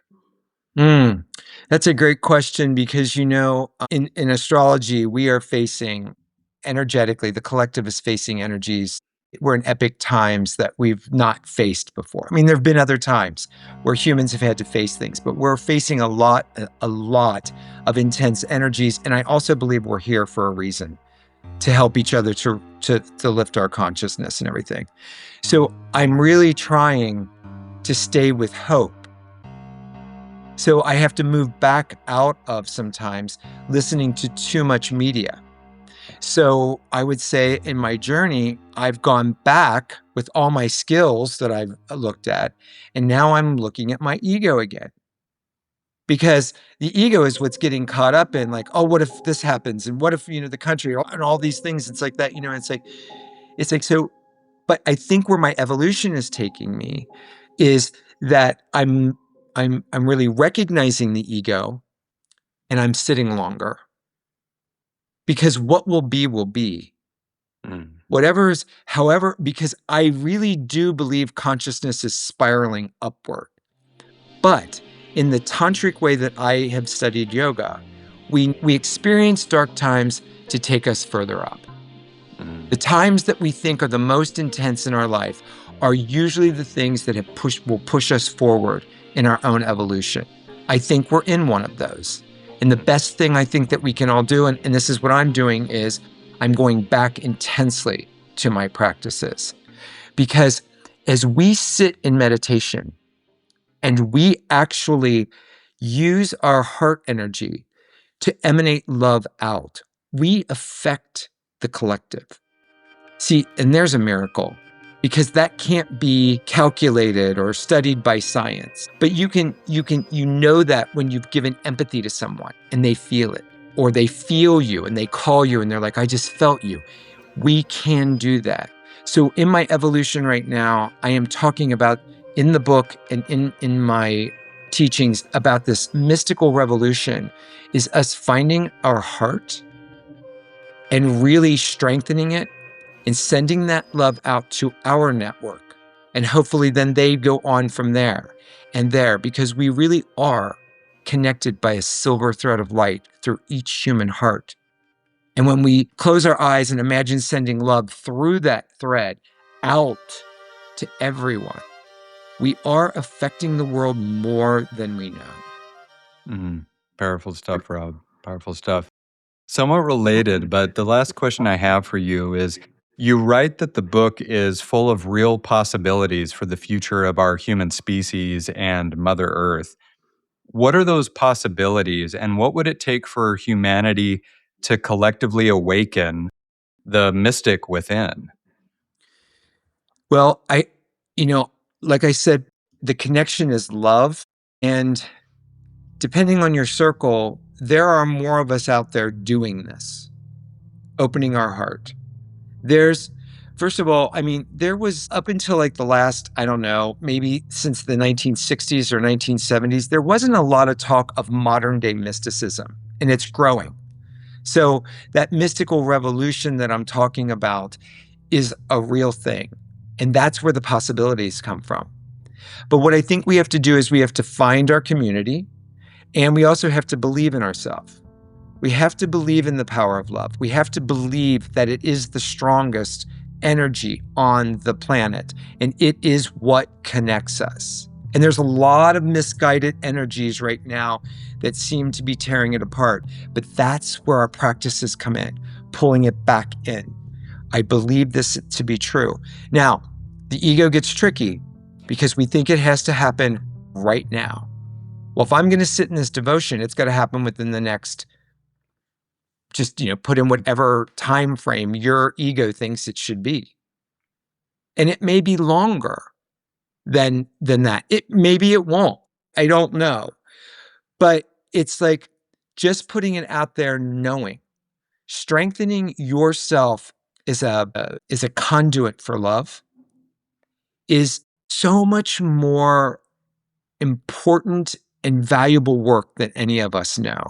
That's a great question because, you know, in astrology, we are facing energetically, the collective is facing energies we're in epic times that we've not faced before. I mean, there have been other times where humans have had to face things, but we're facing a lot of intense energies. And I also believe we're here for a reason, to help each other to lift our consciousness and everything. So I'm really trying to stay with hope. So I have to move back out of sometimes listening to too much media. So I would say in my journey, I've gone back with all my skills that I've looked at, and now I'm looking at my ego again. Because the ego is what's getting caught up in, like, oh, what if this happens? And what if, the country and all these things? It's like that, it's like, so, but I think where my evolution is taking me is that I'm really recognizing the ego, and I'm sitting longer. Because what will be, will be. Whatever's, however, because I really do believe consciousness is spiraling upward. But in the tantric way that I have studied yoga, we experience dark times to take us further up. The times that we think are the most intense in our life are usually the things that will push us forward in our own evolution. I think we're in one of those. And the best thing I think that we can all do, and this is what I'm doing, is I'm going back intensely to my practices. Because as we sit in meditation and we actually use our heart energy to emanate love out, we affect the collective. See, and there's a miracle, because that can't be calculated or studied by science. But you know that when you've given empathy to someone and they feel it, or they feel you and they call you and they're like, I just felt you. We can do that. So in my evolution right now, I am talking about, in the book and in my teachings, about this mystical revolution is us finding our heart and really strengthening it and sending that love out to our network. And hopefully then they go on from there and there, because we really are connected by a silver thread of light through each human heart. And when we close our eyes and imagine sending love through that thread out to everyone, we are affecting the world more than we know. Powerful stuff, Rob. Powerful stuff. Somewhat related, but the last question I have for you is, you write that the book is full of real possibilities for the future of our human species and Mother Earth. What are those possibilities, and what would it take for humanity to collectively awaken the mystic within? Well, like I said, the connection is love. And depending on your circle, there are more of us out there doing this, opening our heart. First of all, there was, up until like the last, I don't know, maybe since the 1960s or 1970s, there wasn't a lot of talk of modern day mysticism, and it's growing. So that mystical revolution that I'm talking about is a real thing. And that's where the possibilities come from. But what I think we have to do is we have to find our community, and we also have to believe in ourselves. We have to believe in the power of love. We have to believe that it is the strongest energy on the planet, and it is what connects us. And there's a lot of misguided energies right now that seem to be tearing it apart, but that's where our practices come in, pulling it back in. I believe this to be true. Now, the ego gets tricky because we think it has to happen right now. Well, if I'm going to sit in this devotion, it's got to happen within the next, just, put in whatever time frame your ego thinks it should be. And it may be longer than that. Maybe it won't. I don't know. But it's like just putting it out there, knowing, strengthening yourself is a conduit for love, is so much more important and valuable work than any of us know.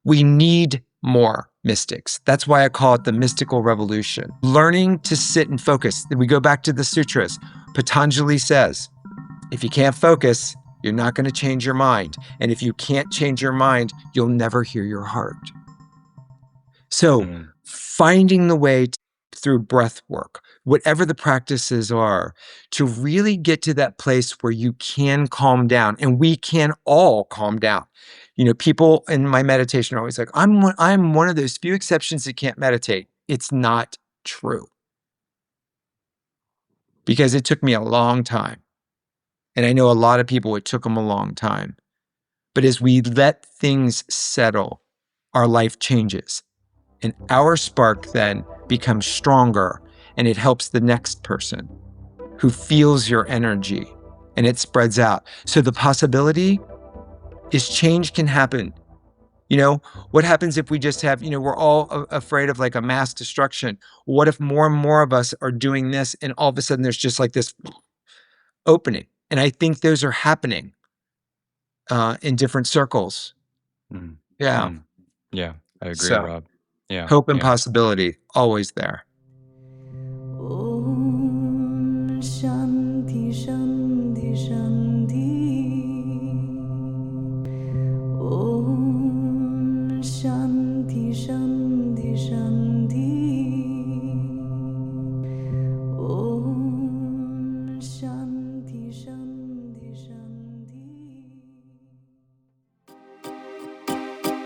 We need more mystics. That's why I call it the mystical revolution. Learning to sit and focus. We go back to the sutras. Patanjali says, if you can't focus, you're not going to change your mind. And if you can't change your mind, you'll never hear your heart. So finding the way through breath work, whatever the practices are, to really get to that place where you can calm down, and we can all calm down. People in my meditation are always like, I'm one of those few exceptions that can't meditate. It's not true. Because it took me a long time. And I know a lot of people, it took them a long time. But as we let things settle, our life changes. And our spark then becomes stronger, and it helps the next person who feels your energy, and it spreads out. So the possibility is change can happen. What happens if we just have, we're all afraid of like a mass destruction. What if more and more of us are doing this, and all of a sudden there's just like this opening? And I think those are happening in different circles. Mm. Yeah. Mm. Yeah, I agree, So, Rob. Yeah. Hope and yeah. possibility, always there. Om Shanti Shanti Shanti. Om Shanti Shanti Shanti. Om Shanti Shanti Shanti.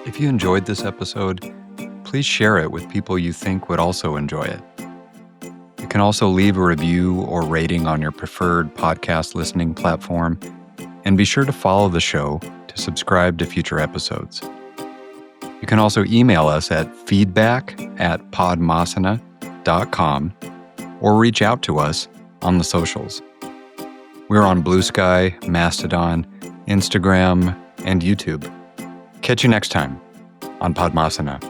If you enjoyed this episode, please share it with people you think would also enjoy it. You can also leave a review or rating on your preferred podcast listening platform, and be sure to follow the show to subscribe to future episodes. You can also email us at feedback@podmasana.com or reach out to us on the socials. We're on Blue Sky, Mastodon, Instagram, and YouTube. Catch you next time on Podmasana.